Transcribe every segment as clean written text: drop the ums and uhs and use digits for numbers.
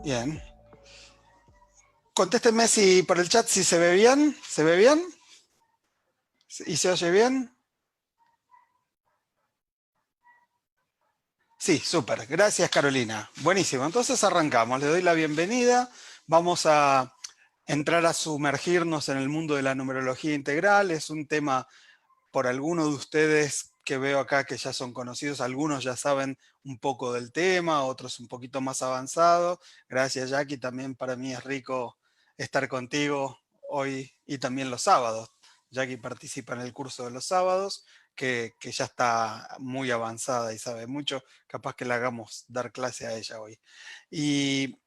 Bien. Contéstenme si por el chat si se ve bien. ¿Se ve bien? ¿Y se oye bien? Sí, súper. Gracias, Carolina. Buenísimo. Entonces arrancamos. Le doy la bienvenida. Vamos a entrar a sumergirnos en el mundo de la numerología integral. Es un tema por algunos de ustedes que veo acá que ya son conocidos. Algunos ya saben un poco del tema, otros un poquito más avanzados. Gracias, Jackie. También para mí es rico estar contigo hoy y también los sábados. Jackie participa en el curso de los sábados, que ya está muy avanzada y sabe mucho. Capaz que le hagamos dar clase a ella hoy. Y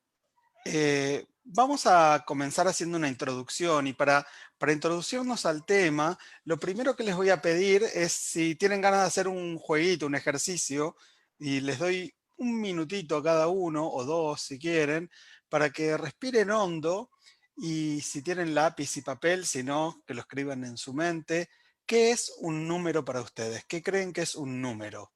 vamos a comenzar haciendo una introducción y para introducirnos al tema, lo primero que les voy a pedir es si tienen ganas de hacer un jueguito, un ejercicio, y les doy un minutito a cada uno o dos si quieren, para que respiren hondo y si tienen lápiz y papel, si no, que lo escriban en su mente. ¿Qué es un número para ustedes? ¿Qué creen que es un número?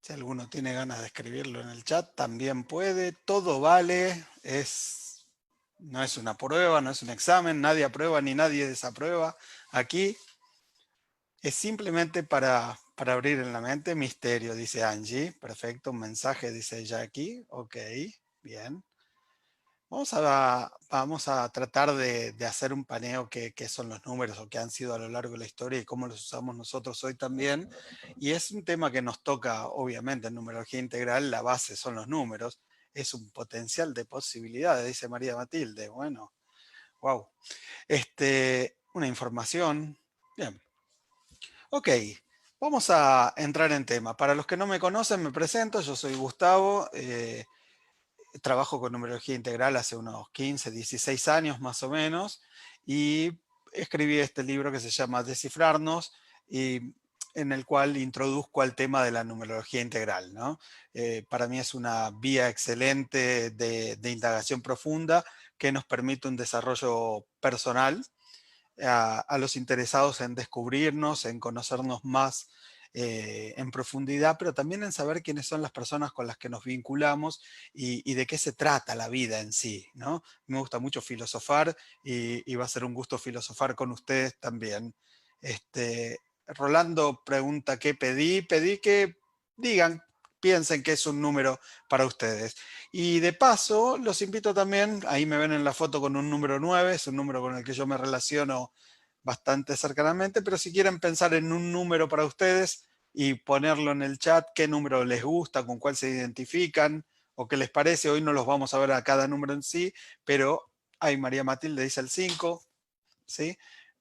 Si alguno tiene ganas de escribirlo en el chat, también puede. Todo vale. No es una prueba, no es un examen. Nadie aprueba ni nadie desaprueba. Aquí es simplemente para abrir en la mente. Misterio, dice Angie. Perfecto. Un mensaje, dice Jackie. Ok, bien. Vamos a tratar de hacer un paneo que son los números o que han sido a lo largo de la historia y cómo los usamos nosotros hoy también. Y es un tema que nos toca, obviamente, en numerología integral, la base son los números. Es un potencial de posibilidades, dice María Matilde. Bueno, wow. Una información. Bien. Ok, vamos a entrar en tema. Para los que no me conocen, me presento. Yo soy Gustavo. Trabajo con numerología integral hace unos 15, 16 años más o menos, y escribí este libro que se llama Descifrarnos, y en el cual introduzco al tema de la numerología integral, ¿no? Para mí es una vía excelente de indagación profunda que nos permite un desarrollo personal a los interesados en descubrirnos, en conocernos más en profundidad, pero también en saber quiénes son las personas con las que nos vinculamos y de qué se trata la vida en sí, ¿no? Me gusta mucho filosofar y va a ser un gusto filosofar con ustedes también. Rolando pregunta qué pedí. Pedí que digan, piensen que es un número para ustedes. Y de paso, los invito también, ahí me ven en la foto con un número 9, es un número con el que yo me relaciono bastante cercanamente, pero si quieren pensar en un número para ustedes y ponerlo en el chat, qué número les gusta, con cuál se identifican o qué les parece. Hoy no los vamos a ver a cada número en sí, pero ahí María Matilde dice el 5, ¿sí?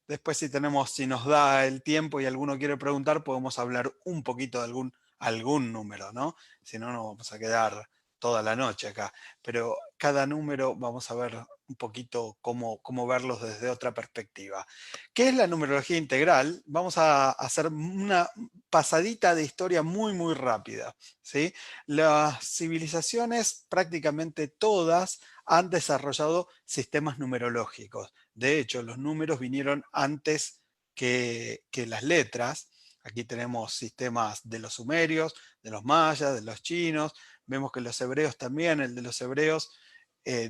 Después si nos da el tiempo y alguno quiere preguntar, podemos hablar un poquito de algún número, ¿no? Si no, nos vamos a quedar toda la noche acá. Pero cada número vamos a ver un poquito cómo verlos desde otra perspectiva. ¿Qué es la numerología integral? Vamos a hacer una pasadita de historia muy, muy rápida, ¿sí? Las civilizaciones, prácticamente todas, han desarrollado sistemas numerológicos. De hecho, los números vinieron antes que las letras. Aquí tenemos sistemas de los sumerios, de los mayas, de los chinos. Vemos que los hebreos también, el de los hebreos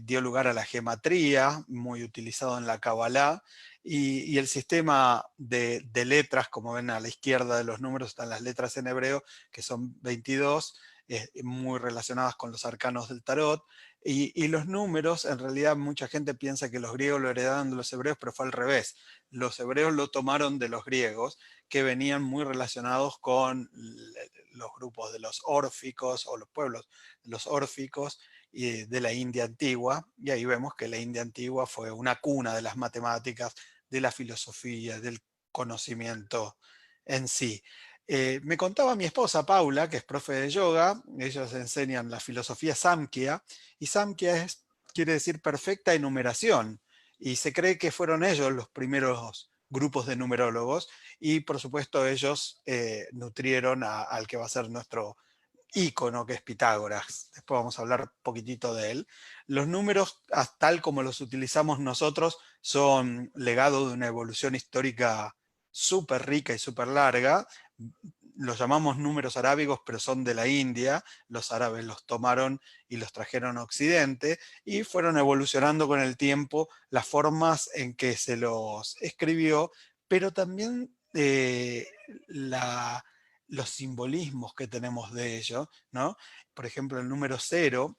dio lugar a la gematría, muy utilizado en la Kabbalah. Y el sistema de letras, como ven a la izquierda de los números, están las letras en hebreo, que son 22, muy relacionadas con los arcanos del tarot. Y los números, en realidad mucha gente piensa que los griegos lo heredaron de los hebreos, pero fue al revés. Los hebreos lo tomaron de los griegos, que venían muy relacionados con los grupos de los órficos o los pueblos de los órficos y de la India antigua. Y ahí vemos que la India antigua fue una cuna de las matemáticas, de la filosofía, del conocimiento en sí. Me contaba mi esposa Paula, que es profe de yoga. Ellos enseñan la filosofía Samkhya, y Samkhya quiere decir perfecta enumeración, y se cree que fueron ellos los primeros grupos de numerólogos, y por supuesto ellos nutrieron al que va a ser nuestro ícono, que es Pitágoras. Después vamos a hablar un poquitito de él. Los números, tal como los utilizamos nosotros, son legado de una evolución histórica súper rica y súper larga. Los llamamos números arábigos, pero son de la India. Los árabes los tomaron y los trajeron a Occidente y fueron evolucionando con el tiempo las formas en que se los escribió, pero también la, los simbolismos que tenemos de ello, ¿no? Por ejemplo, el número cero,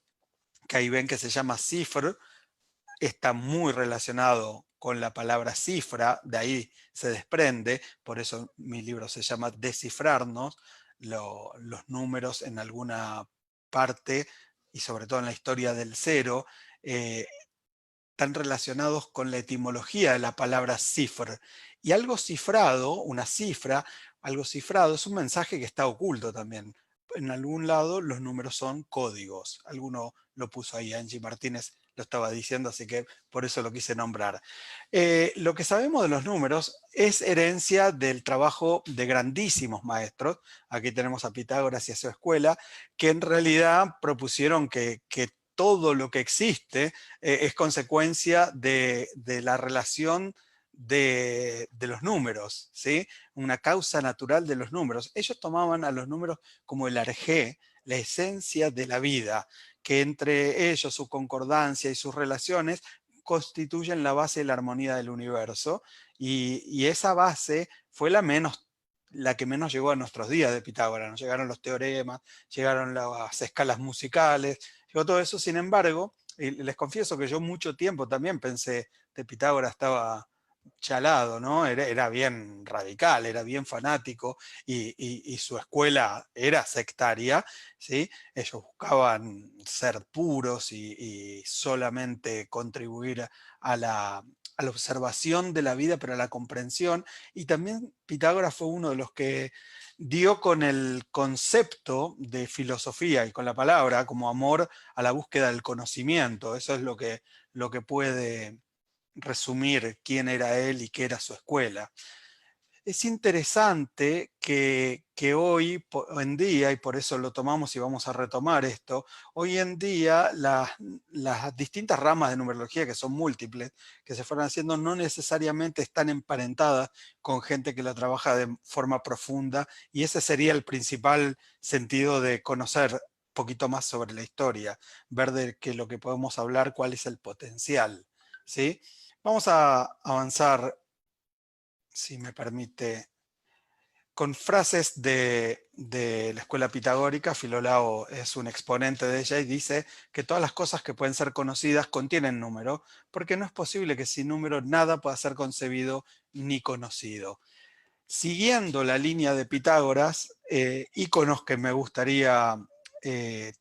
que ahí ven que se llama cifr, está muy relacionado con la palabra cifra, de ahí se desprende, por eso mi libro se llama Descifrarnos, los números en alguna parte y sobre todo en la historia del cero, eh, están relacionados con la etimología de la palabra cifr. Y algo cifrado, una cifra, algo cifrado es un mensaje que está oculto también. En algún lado los números son códigos. Alguno lo puso ahí, Angie Martínez lo estaba diciendo, así que por eso lo quise nombrar. Lo que sabemos de los números es herencia del trabajo de grandísimos maestros. Aquí tenemos a Pitágoras y a su escuela, que en realidad propusieron que todo lo que existe es consecuencia de la relación de los números, ¿sí? Una causa natural de los números. Ellos tomaban a los números como el arjé, la esencia de la vida, que entre ellos, su concordancia y sus relaciones constituyen la base de la armonía del universo, y esa base fue la que menos llegó a nuestros días de Pitágoras. Nos llegaron los teoremas, llegaron las escalas musicales, llegó todo eso. Sin embargo, y les confieso que yo mucho tiempo también pensé que Pitágoras estaba chalado, ¿no? Era bien radical, era bien fanático y su escuela era sectaria, ¿sí? Ellos buscaban ser puros y solamente contribuir a a la observación de la vida, pero a la comprensión. Y también Pitágoras fue uno de los que dio con el concepto de filosofía y con la palabra como amor a la búsqueda del conocimiento. Eso es lo que puede resumir quién era él y qué era su escuela. Es interesante que hoy en día, y por eso lo tomamos y vamos a retomar esto, hoy en día las distintas ramas de numerología, que son múltiples, que se fueron haciendo, no necesariamente están emparentadas con gente que la trabaja de forma profunda, y ese sería el principal sentido de conocer un poquito más sobre la historia, ver de que lo que podemos hablar, cuál es el potencial, ¿sí? Vamos a avanzar, si me permite, con frases de la escuela pitagórica. Filolao es un exponente de ella y dice que todas las cosas que pueden ser conocidas contienen número, porque no es posible que sin número nada pueda ser concebido ni conocido. Siguiendo la línea de Pitágoras, íconos que me gustaría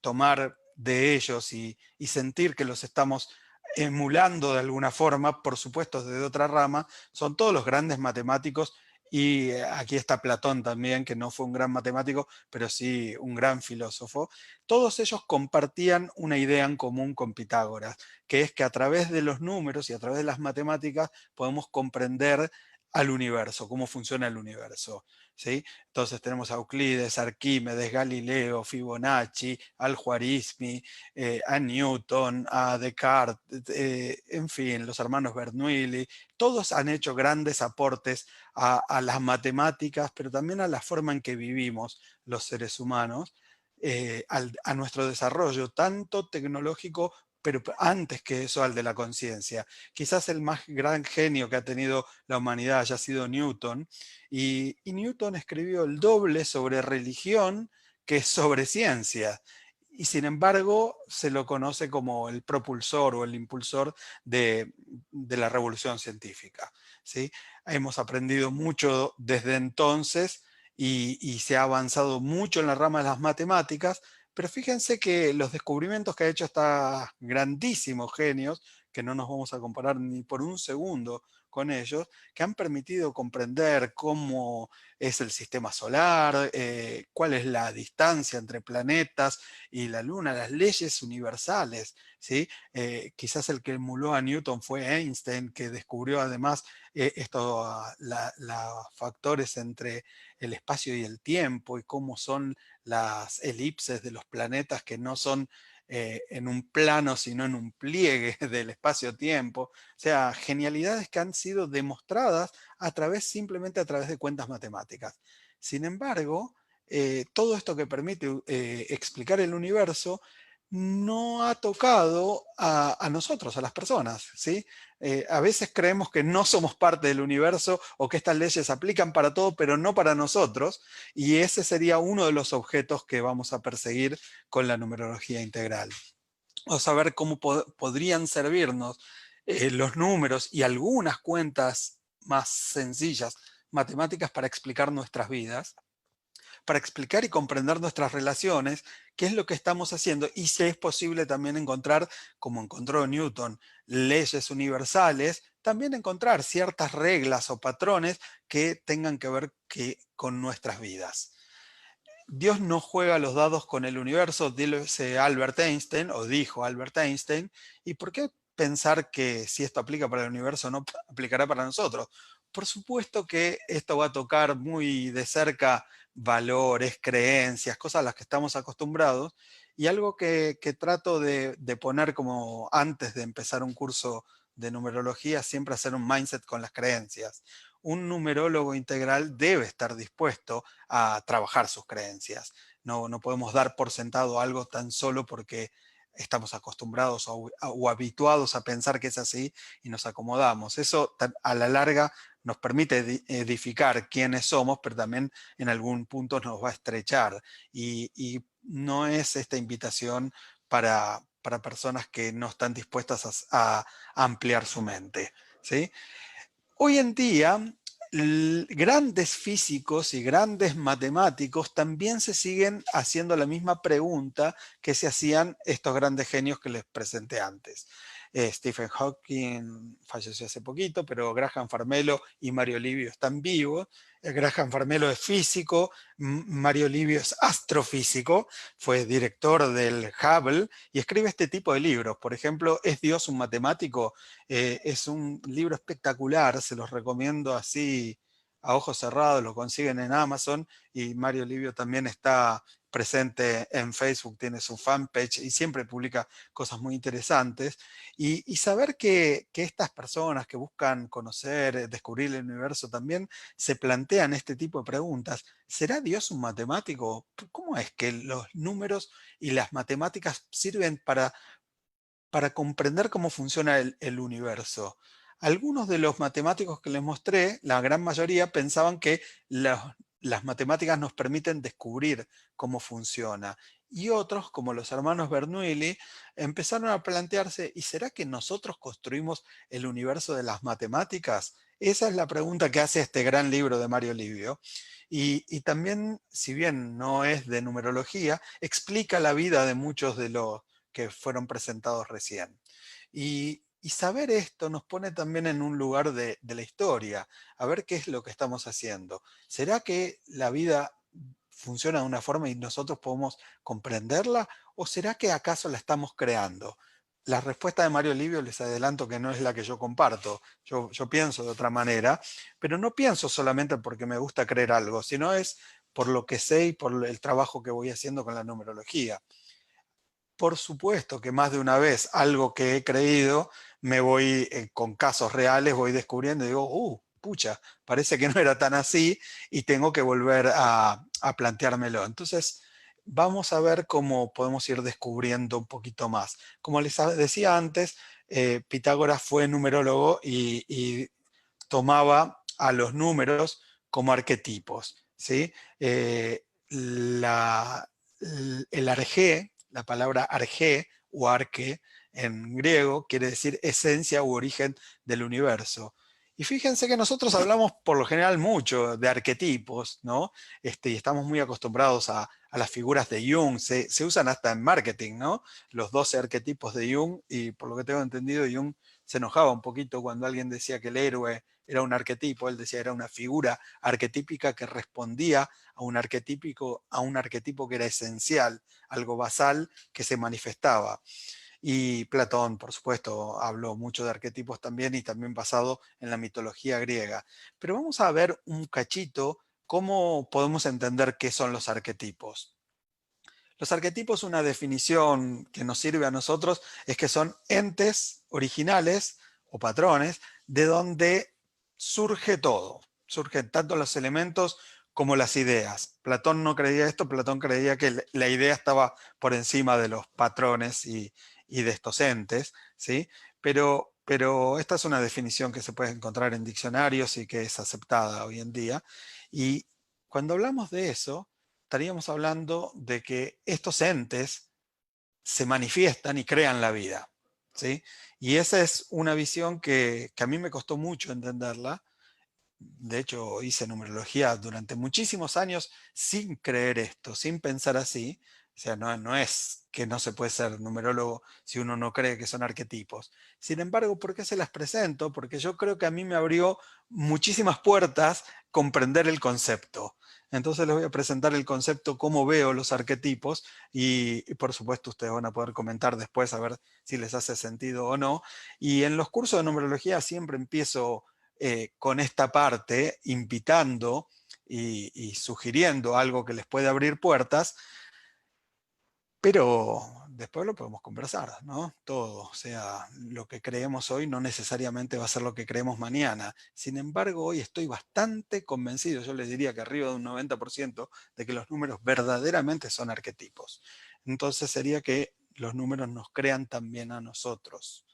tomar de ellos y sentir que los estamos emulando de alguna forma, por supuesto desde otra rama, son todos los grandes matemáticos. Y aquí está Platón también, que no fue un gran matemático, pero sí un gran filósofo. Todos ellos compartían una idea en común con Pitágoras, que es que a través de los números y a través de las matemáticas podemos comprender al universo, cómo funciona el universo, ¿sí? Entonces tenemos a Euclides, Arquímedes, Galileo, Fibonacci, al-Juarizmi, a Newton, a Descartes, en fin, los hermanos Bernoulli. Todos han hecho grandes aportes a las matemáticas, pero también a la forma en que vivimos los seres humanos, a nuestro desarrollo, tanto tecnológico, pero antes que eso al de la conciencia. Quizás el más gran genio que ha tenido la humanidad haya sido Newton, y Newton escribió el doble sobre religión que sobre ciencia. Y sin embargo, se lo conoce como el propulsor o el impulsor de la revolución científica, ¿sí? Hemos aprendido mucho desde entonces y se ha avanzado mucho en la rama de las matemáticas, pero fíjense que los descubrimientos que ha hecho estos grandísimos genios, que no nos vamos a comparar ni por un segundo con ellos, que han permitido comprender cómo es el sistema solar, cuál es la distancia entre planetas y la Luna, las leyes universales, ¿sí? Quizás el que emuló a Newton fue Einstein, que descubrió además estos factores entre el espacio y el tiempo y cómo son las elipses de los planetas, que no son en un plano, sino en un pliegue del espacio-tiempo. O sea, genialidades que han sido demostradas simplemente a través de cuentas matemáticas. Sin embargo, todo esto que permite explicar el universo no ha tocado a nosotros, a las personas, ¿sí? A veces creemos que no somos parte del universo o que estas leyes aplican para todo, pero no para nosotros, y ese sería uno de los objetos que vamos a perseguir con la numerología integral. Vamos a ver cómo podrían servirnos los números y algunas cuentas más sencillas, matemáticas, para explicar nuestras vidas, para explicar y comprender nuestras relaciones, qué es lo que estamos haciendo y si es posible también encontrar, como encontró Newton, leyes universales, también encontrar ciertas reglas o patrones que tengan que ver con nuestras vidas. Dios no juega los dados con el universo, dice Albert Einstein, o dijo Albert Einstein, ¿y por qué pensar que si esto aplica para el universo no aplicará para nosotros? Por supuesto que esto va a tocar muy de cerca valores, creencias, cosas a las que estamos acostumbrados, y algo que trato de poner como antes de empezar un curso de numerología, siempre hacer un mindset con las creencias. Un numerólogo integral debe estar dispuesto a trabajar sus creencias. No podemos dar por sentado algo tan solo porque estamos acostumbrados o habituados a pensar que es así y nos acomodamos. Eso a la larga nos permite edificar quiénes somos, pero también en algún punto nos va a estrechar. Y no es esta invitación para personas que no están dispuestas a ampliar su mente, ¿sí? Hoy en día, grandes físicos y grandes matemáticos también se siguen haciendo la misma pregunta que se hacían estos grandes genios que les presenté antes. Stephen Hawking falleció hace poquito, pero Graham Farmelo y Mario Livio están vivos. Graham Farmelo es físico, Mario Livio es astrofísico, fue director del Hubble y escribe este tipo de libros. Por ejemplo, ¿Es Dios un matemático? Es un libro espectacular, se los recomiendo así a ojos cerrados, lo consiguen en Amazon, y Mario Livio también está presente en Facebook, tiene su fanpage y siempre publica cosas muy interesantes. Y saber que estas personas que buscan conocer, descubrir el universo también se plantean este tipo de preguntas. ¿Será Dios un matemático? ¿Cómo es que los números y las matemáticas sirven para comprender cómo funciona el universo? Algunos de los matemáticos que les mostré, la gran mayoría, pensaban que las matemáticas nos permiten descubrir cómo funciona. Y otros, como los hermanos Bernoulli, empezaron a plantearse, ¿y será que nosotros construimos el universo de las matemáticas? Esa es la pregunta que hace este gran libro de Mario Livio. Y también, si bien no es de numerología, explica la vida de muchos de los que fueron presentados recién. Y saber esto nos pone también en un lugar de la historia, a ver qué es lo que estamos haciendo. ¿Será que la vida funciona de una forma y nosotros podemos comprenderla? ¿O será que acaso la estamos creando? La respuesta de Mario Livio les adelanto que no es la que yo comparto. Yo pienso de otra manera, pero no pienso solamente porque me gusta creer algo, sino es por lo que sé y por el trabajo que voy haciendo con la numerología. Por supuesto que más de una vez algo que he creído, me voy con casos reales, voy descubriendo y digo, pucha, parece que no era tan así y tengo que volver a planteármelo. Entonces, vamos a ver cómo podemos ir descubriendo un poquito más. Como les decía antes, Pitágoras fue numerólogo y tomaba a los números como arquetipos, ¿sí? El arjé, la palabra arjé o arque en griego, quiere decir esencia u origen del universo. Y fíjense que nosotros hablamos por lo general mucho de arquetipos, ¿no? Y estamos muy acostumbrados a las figuras de Jung, se usan hasta en marketing, ¿no? Los 12 arquetipos de Jung, y por lo que tengo entendido, Jung se enojaba un poquito cuando alguien decía que el héroe era un arquetipo, él decía era una figura arquetípica que respondía a un arquetipo que era esencial, algo basal que se manifestaba. Y Platón, por supuesto, habló mucho de arquetipos también y también basado en la mitología griega. Pero vamos a ver un cachito cómo podemos entender qué son los arquetipos. Los arquetipos, una definición que nos sirve a nosotros, es que son entes originales o patrones de donde surge todo. Surgen tanto los elementos como las ideas. Platón no creía esto, Platón creía que la idea estaba por encima de los patrones y de estos entes, ¿sí? Pero esta es una definición que se puede encontrar en diccionarios y que es aceptada hoy en día. Y cuando hablamos de eso, estaríamos hablando de que estos entes se manifiestan y crean la vida, ¿sí? Y esa es una visión que a mí me costó mucho entenderla. De hecho, hice numerología durante muchísimos años sin creer esto, sin pensar así. O sea, no es que no se puede ser numerólogo si uno no cree que son arquetipos. Sin embargo, ¿por qué se las presento? Porque yo creo que a mí me abrió muchísimas puertas comprender el concepto. Entonces les voy a presentar el concepto, cómo veo los arquetipos y por supuesto ustedes van a poder comentar después a ver si les hace sentido o no. Y en los cursos de numerología siempre empiezo con esta parte, invitando y sugiriendo algo que les puede abrir puertas, pero después lo podemos conversar, ¿no? Todo, o sea, lo que creemos hoy no necesariamente va a ser lo que creemos mañana. Sin embargo, hoy estoy bastante convencido, yo les diría que arriba de un 90%, de que los números verdaderamente son arquetipos. Entonces sería que los números nos crean también a nosotros.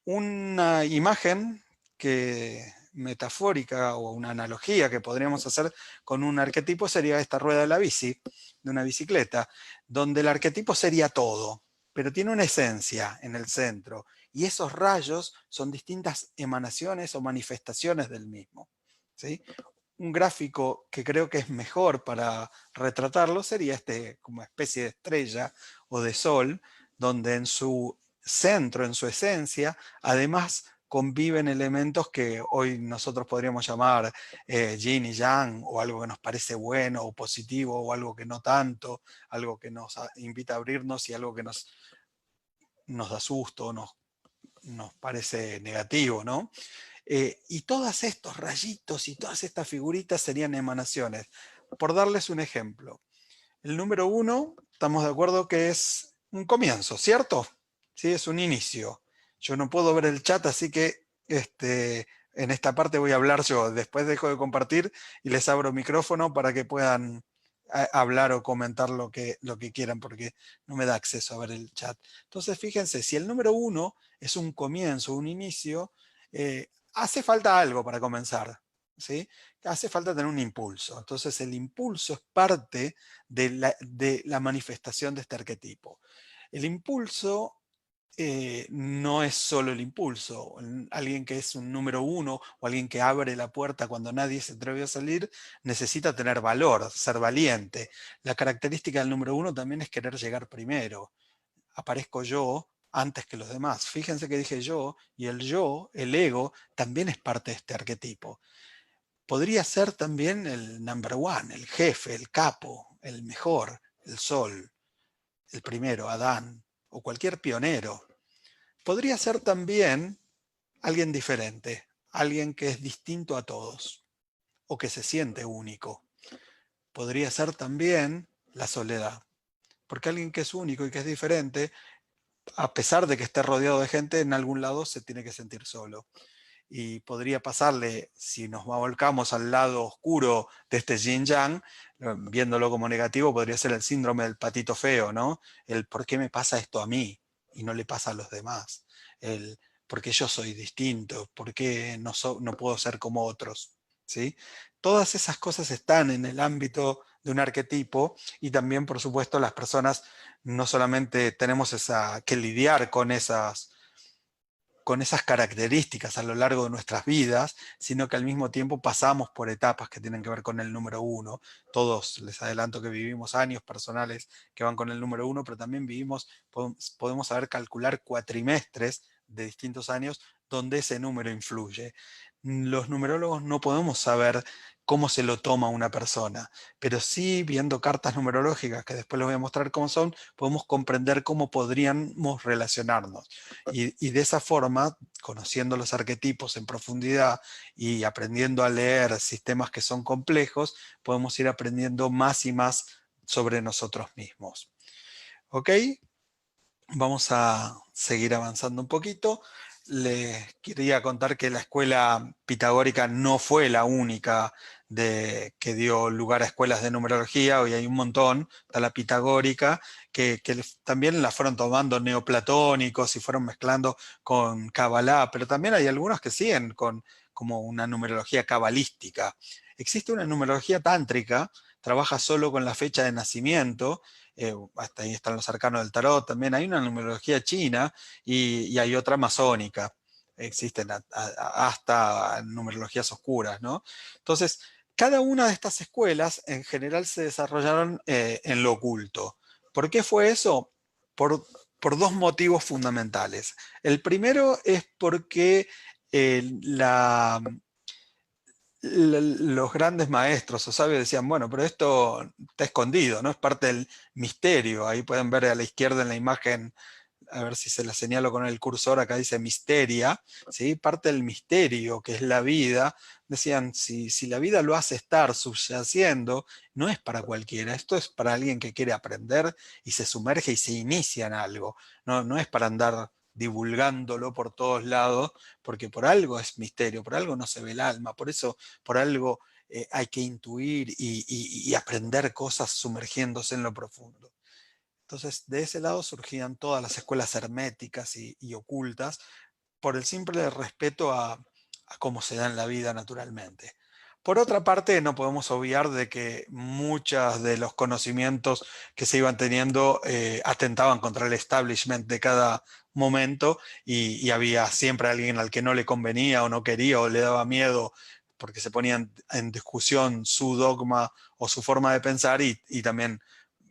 Una imagen que metafórica o una analogía que podríamos hacer con un arquetipo sería esta rueda de la bici, de una bicicleta, donde el arquetipo sería todo, pero tiene una esencia en el centro y esos rayos son distintas emanaciones o manifestaciones del mismo, ¿sí? Un gráfico que creo que es mejor para retratarlo sería este como especie de estrella o de sol, donde en su centro, en su esencia, además conviven elementos que hoy nosotros podríamos llamar yin y yang, o algo que nos parece bueno o positivo, o algo que no tanto, algo que nos invita a abrirnos y algo que nos da susto, nos parece negativo, ¿no? Y todos estos rayitos y todas estas figuritas serían emanaciones. Por darles un ejemplo, el número 1, estamos de acuerdo que es un comienzo, ¿cierto? Sí, es un inicio. Yo no puedo ver el chat, así que en esta parte voy a hablar yo. Después dejo de compartir y les abro micrófono para que puedan hablar o comentar lo que quieran, porque no me da acceso a ver el chat. Entonces, fíjense, si el número 1 es un comienzo, un inicio, hace falta algo para comenzar, ¿sí? Hace falta tener un impulso. Entonces, el impulso es parte de la manifestación de este arquetipo. El impulso no es solo el impulso. Alguien que es un número 1 o alguien que abre la puerta cuando nadie se atreve a salir, necesita tener valor, ser valiente. La característica del número 1 también es querer llegar primero. Aparezco yo antes que los demás. Fíjense que dije yo, el ego, también es parte de este arquetipo. Podría ser también el number one, el jefe, el capo, el mejor, el sol, el primero, Adán, o cualquier pionero. Podría ser también alguien diferente, alguien que es distinto a todos, o que se siente único. Podría ser también la soledad, porque alguien que es único y que es diferente, a pesar de que esté rodeado de gente, en algún lado se tiene que sentir solo. Y podría pasarle, si nos volcamos al lado oscuro de este yin yang, viéndolo como negativo, podría ser el síndrome del patito feo, ¿no? El ¿por qué me pasa esto a mí y no le pasa a los demás? El ¿por qué yo soy distinto? ¿Por qué no puedo ser como otros? ¿Sí? Todas esas cosas están en el ámbito de un arquetipo y también, por supuesto, las personas no solamente tenemos que lidiar con esas características a lo largo de nuestras vidas, sino que al mismo tiempo pasamos por etapas que tienen que ver con el número 1. Todos, les adelanto que vivimos años personales que van con el número 1, pero también podemos saber calcular cuatrimestres de distintos años donde ese número influye. Los numerólogos no podemos saber cómo se lo toma una persona, pero sí viendo cartas numerológicas, que después les voy a mostrar cómo son, podemos comprender cómo podríamos relacionarnos. Y de esa forma, conociendo los arquetipos en profundidad y aprendiendo a leer sistemas que son complejos, podemos ir aprendiendo más y más sobre nosotros mismos. ¿Ok? Vamos a seguir avanzando un poquito. Les quería contar que la escuela pitagórica no fue la única que dio lugar a escuelas de numerología. Hoy hay un montón, está la pitagórica, que también la fueron tomando neoplatónicos y fueron mezclando con Kabbalah, pero también hay algunos que siguen con como una numerología cabalística. Existe una numerología tántrica, trabaja solo con la fecha de nacimiento. Hasta ahí están los arcanos del tarot también. Hay una numerología china y hay otra masónica. Existen hasta numerologías oscuras, ¿no? Entonces, cada una de estas escuelas en general se desarrollaron en lo oculto. ¿Por qué fue eso? Por, por dos motivos fundamentales. El primero es porque los grandes maestros o sabios decían, bueno, pero esto está escondido, ¿no? Es parte del misterio. Ahí pueden ver a la izquierda en la imagen, a ver si se la señalo con el cursor, acá dice misteria, ¿sí? Parte del misterio que es la vida. Decían, si la vida lo hace estar subyaciendo, no es para cualquiera, esto es para alguien que quiere aprender y se sumerge y se inicia en algo. No es para andar divulgándolo por todos lados, porque por algo es misterio, por algo no se ve el alma, por eso, por algo hay que intuir y aprender cosas sumergiéndose en lo profundo. Entonces, de ese lado surgían todas las escuelas herméticas y ocultas por el simple respeto a cómo se da en la vida naturalmente. Por otra parte, no podemos obviar de que muchos de los conocimientos que se iban teniendo atentaban contra el establishment de cada momento y había siempre alguien al que no le convenía o no quería o le daba miedo porque se ponían en discusión su dogma o su forma de pensar y también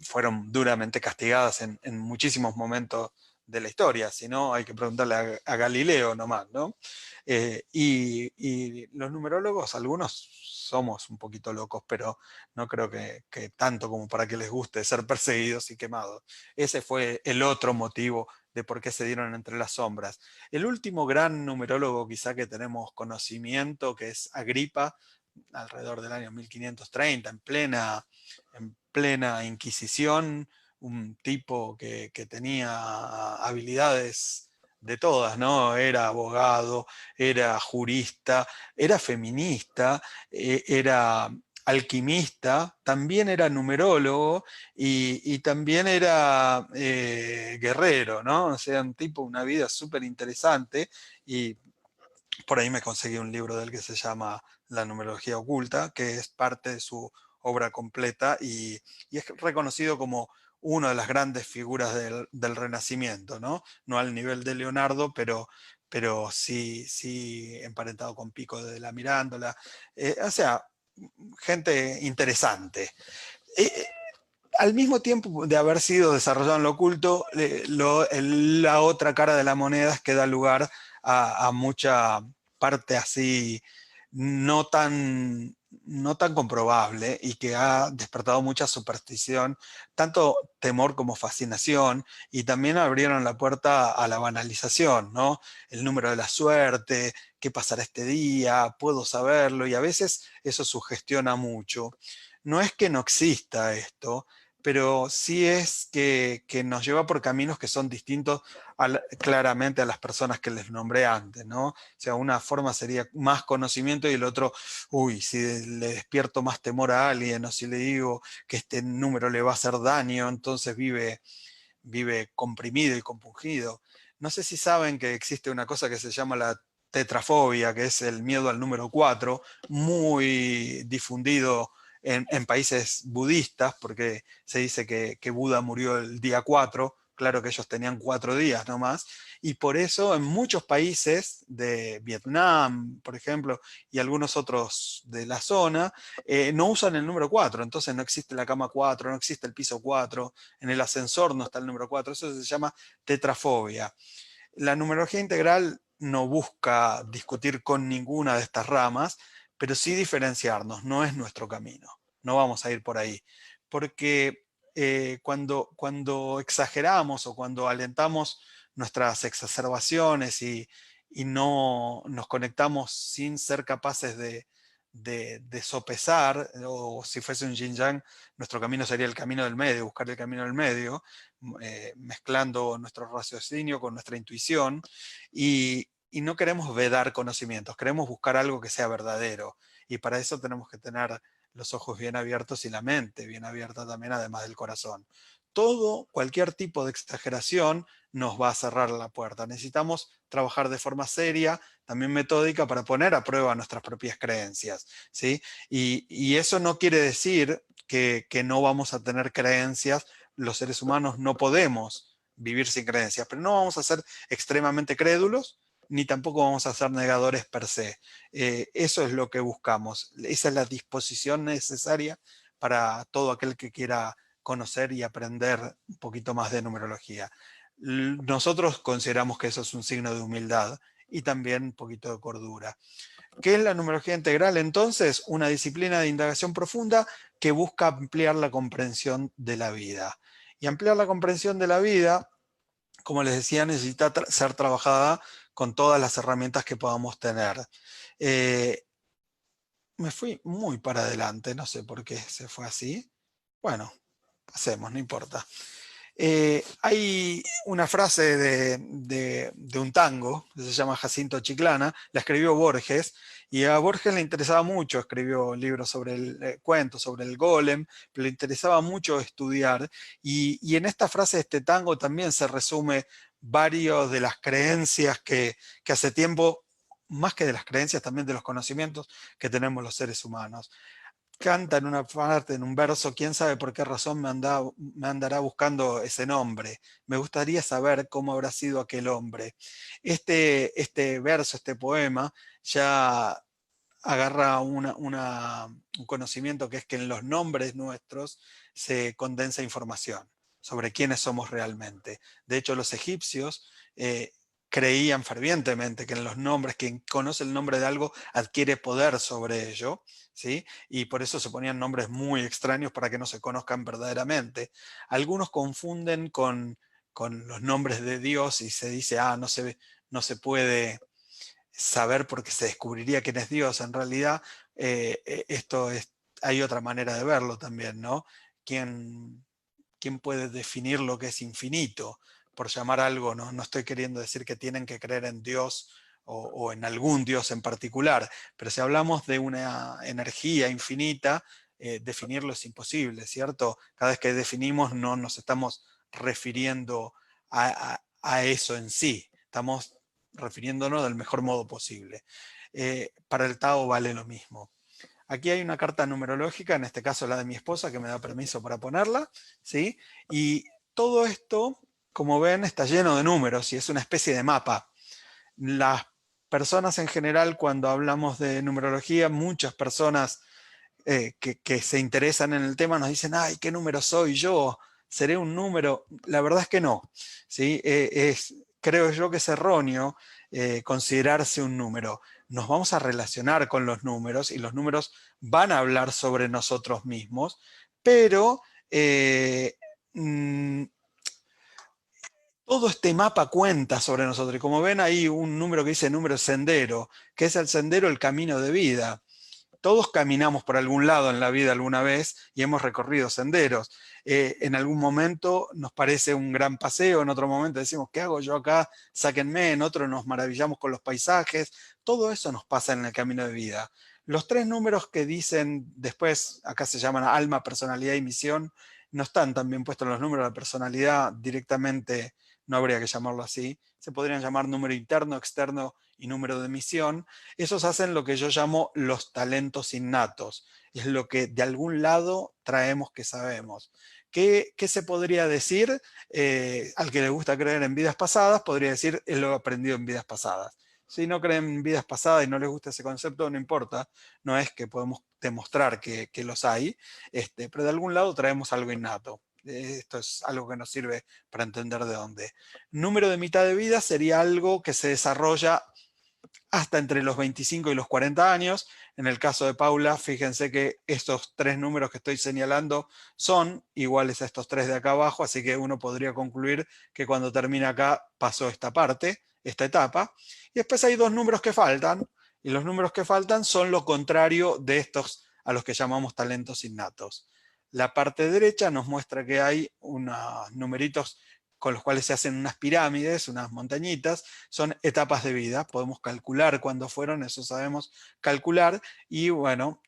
fueron duramente castigadas en muchísimos momentos de la historia. Si no, hay que preguntarle a Galileo nomás, ¿no? Y los numerólogos, algunos somos un poquito locos, pero no creo que tanto como para que les guste ser perseguidos y quemados. Ese fue el otro motivo de por qué se dieron entre las sombras. El último gran numerólogo quizá que tenemos conocimiento, que es Agripa, alrededor del año 1530, en plena Inquisición, un tipo que tenía habilidades de todas, ¿no? Era abogado, era jurista, era feminista, era alquimista, también era numerólogo y también era guerrero, ¿no? O sea, un tipo, una vida súper interesante y por ahí me conseguí un libro del que se llama La numerología oculta, que es parte de su obra completa y es reconocido como una de las grandes figuras del Renacimiento, ¿no? No al nivel de Leonardo, pero sí emparentado con Pico de la Mirándola. O sea, gente interesante. Eh, Al mismo tiempo de haber sido desarrollado en lo oculto, la otra cara de la moneda es que da lugar a mucha parte así no tan, no tan comprobable y que ha despertado mucha superstición, tanto temor como fascinación, y también abrieron la puerta a la banalización, ¿no? El número de la suerte, qué pasará este día, puedo saberlo, y a veces eso sugestiona mucho. No es que no exista esto, pero sí es que nos lleva por caminos que son distintos claramente a las personas que les nombré antes, ¿no? O sea, una forma sería más conocimiento y el otro, uy, si le despierto más temor a alguien o si le digo que este número le va a hacer daño, entonces vive comprimido y compungido. No sé si saben que existe una cosa que se llama la tetrafobia, que es el miedo al número 4, muy difundido en países budistas, porque se dice que Buda murió el día 4. Claro que ellos tenían 4 días nomás, y por eso en muchos países de Vietnam, por ejemplo, y algunos otros de la zona, no usan el número 4. Entonces no existe la cama 4, no existe el piso 4, en el ascensor no está el número 4. Eso se llama tetrafobia. La numerología integral no busca discutir con ninguna de estas ramas, pero sí diferenciarnos, no es nuestro camino, no vamos a ir por ahí, porque cuando exageramos o cuando alentamos nuestras exacerbaciones y no nos conectamos sin ser capaces de sopesar, o si fuese un yin yang, nuestro camino sería el camino del medio, buscar el camino del medio, mezclando nuestro raciocinio con nuestra intuición, y no queremos vedar conocimientos, queremos buscar algo que sea verdadero, y para eso tenemos que tener los ojos bien abiertos y la mente bien abierta también, además del corazón. Cualquier tipo de exageración nos va a cerrar la puerta. Necesitamos trabajar de forma seria, también metódica, para poner a prueba nuestras propias creencias, ¿sí? Y eso no quiere decir que no vamos a tener creencias. Los seres humanos no podemos vivir sin creencias, pero no vamos a ser extremadamente crédulos, ni tampoco vamos a ser negadores per se. Eso es lo que buscamos. Esa es la disposición necesaria para todo aquel que quiera conocer y aprender un poquito más de numerología. Nosotros consideramos que eso es un signo de humildad y también un poquito de cordura. ¿Qué es la numerología integral? Entonces, una disciplina de indagación profunda que busca ampliar la comprensión de la vida. Y ampliar la comprensión de la vida, como les decía, necesita ser trabajada con todas las herramientas que podamos tener. Me fui muy para adelante, no sé por qué se fue así. Bueno, pasemos, no importa. Hay una frase de un tango que se llama Jacinto Chiclana, la escribió Borges, y a Borges le interesaba mucho, escribió libros sobre cuentos sobre el golem, pero le interesaba mucho estudiar, y en esta frase de este tango también se resume varios de las creencias que hace tiempo, más que de las creencias, también de los conocimientos que tenemos los seres humanos. Canta en una parte, en un verso: quién sabe por qué razón me andará buscando ese nombre. Me gustaría saber cómo habrá sido aquel hombre. Este verso, este poema, ya agarra un conocimiento, que es que en los nombres nuestros se condensa información sobre quiénes somos realmente. De hecho, los egipcios creían fervientemente que en los nombres, quien conoce el nombre de algo adquiere poder sobre ello, ¿sí? Y por eso se ponían nombres muy extraños para que no se conozcan verdaderamente. Algunos confunden con los nombres de Dios y se dice, no se puede saber porque se descubriría quién es Dios. En realidad, hay otra manera de verlo también, ¿no? ¿Quién, quién puede definir lo que es infinito? Por llamar algo, ¿no? No estoy queriendo decir que tienen que creer en Dios o en algún Dios en particular, pero si hablamos de una energía infinita, definirlo es imposible, ¿cierto? Cada vez que definimos no nos estamos refiriendo a eso en sí, estamos refiriéndonos del mejor modo posible. Para el Tao vale lo mismo. Aquí hay una carta numerológica, en este caso la de mi esposa, que me da permiso para ponerla, ¿sí? Y todo esto, como ven, está lleno de números y es una especie de mapa. Las personas en general, cuando hablamos de numerología, muchas personas que se interesan en el tema nos dicen, ay, ¿qué número soy yo? ¿Seré un número? La verdad es que no, ¿sí? Creo yo que es erróneo considerarse un número. Nos vamos a relacionar con los números y los números van a hablar sobre nosotros mismos, pero mm, todo este mapa cuenta sobre nosotros. Y como ven, hay un número que dice número sendero, que es el sendero, el camino de vida. Todos caminamos por algún lado en la vida alguna vez y hemos recorrido senderos. En algún momento nos parece un gran paseo, en otro momento decimos, ¿qué hago yo acá? Sáquenme, en otro nos maravillamos con los paisajes. Todo eso nos pasa en el camino de vida. Los tres números que dicen después, acá se llaman alma, personalidad y misión, no están también puestos los números de la personalidad directamente, no habría que llamarlo así. Se podrían llamar número interno, externo y número de misión. Esos hacen lo que yo llamo los talentos innatos. Es lo que de algún lado traemos que sabemos. ¿Qué se podría decir? Al que le gusta creer en vidas pasadas, podría decir, él lo ha aprendido en vidas pasadas. Si no creen en vidas pasadas y no les gusta ese concepto, no importa. No es que podemos demostrar que los hay, pero de algún lado traemos algo innato. Esto es algo que nos sirve para entender de dónde. Número de mitad de vida sería algo que se desarrolla hasta entre los 25 y los 40 años. En el caso de Paula, fíjense que estos tres números que estoy señalando son iguales a estos tres de acá abajo, así que uno podría concluir que cuando termina acá pasó esta parte, esta etapa. Y después hay dos números que faltan, Y los números que faltan son lo contrario de estos a los que llamamos talentos innatos. La parte derecha nos muestra que hay unos numeritos con los cuales se hacen unas pirámides, unas montañitas, son etapas de vida. Podemos calcular cuándo fueron, eso sabemos calcular, y bueno,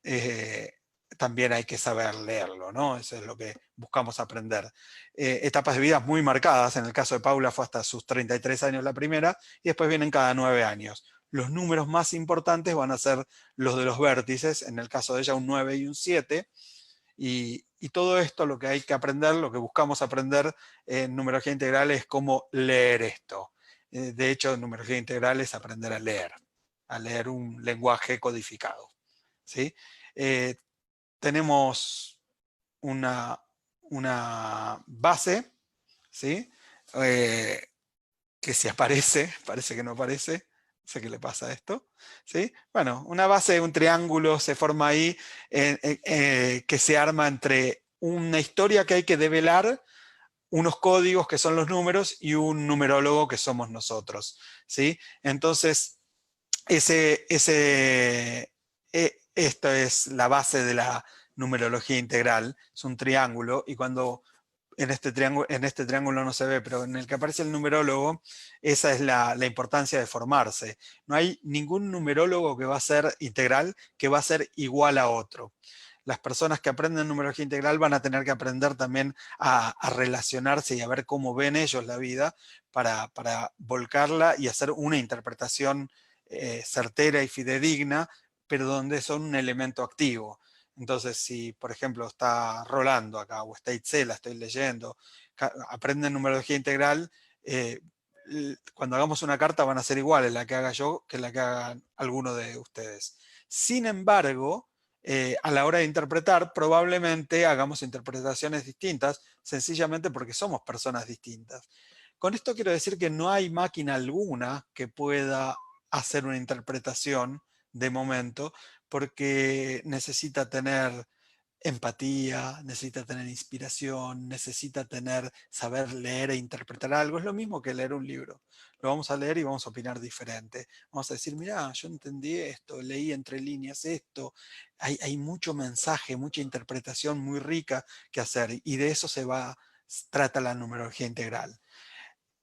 también hay que saber leerlo, ¿no? Eso es lo que buscamos aprender. Etapas de vida muy marcadas, en el caso de Paula fue hasta sus 33 años la primera, y después vienen cada 9 años. Los números más importantes van a ser los de los vértices, en el caso de ella un 9 y un 7, y todo esto lo que hay que aprender, lo que buscamos aprender en numerología integral es cómo leer esto. De hecho, en numerología integral es aprender a leer un lenguaje codificado, ¿sí? Tenemos una base, ¿sí? Eh, que si aparece, parece que no aparece, no sé qué le pasa a esto, ¿sí? Bueno, una base de un triángulo se forma ahí, que se arma entre una historia que hay que develar, unos códigos que son los números y un numerólogo que somos nosotros, ¿sí? Entonces, esto es la base de la numerología integral, es un triángulo, y cuando en este triángulo no se ve, pero en el que aparece el numerólogo, esa es la importancia de formarse. No hay ningún numerólogo que va a ser integral que va a ser igual a otro. Las personas que aprenden numerología integral van a tener que aprender también a relacionarse y a ver cómo ven ellos la vida para volcarla y hacer una interpretación certera y fidedigna, pero donde son un elemento activo. Entonces, si por ejemplo está Rolando acá o está Itzela, estoy leyendo, aprenden numerología integral, cuando hagamos una carta van a ser iguales la que haga yo que la que hagan alguno de ustedes. Sin embargo, a la hora de interpretar, probablemente hagamos interpretaciones distintas, sencillamente porque somos personas distintas. Con esto quiero decir que no hay máquina alguna que pueda hacer una interpretación de momento, porque necesita tener empatía, necesita tener inspiración, necesita saber leer e interpretar algo. Es lo mismo que leer un libro. Lo vamos a leer y vamos a opinar diferente. Vamos a decir, mira, yo entendí esto, leí entre líneas esto. Hay mucho mensaje, mucha interpretación muy rica que hacer, y de eso trata la numerología integral.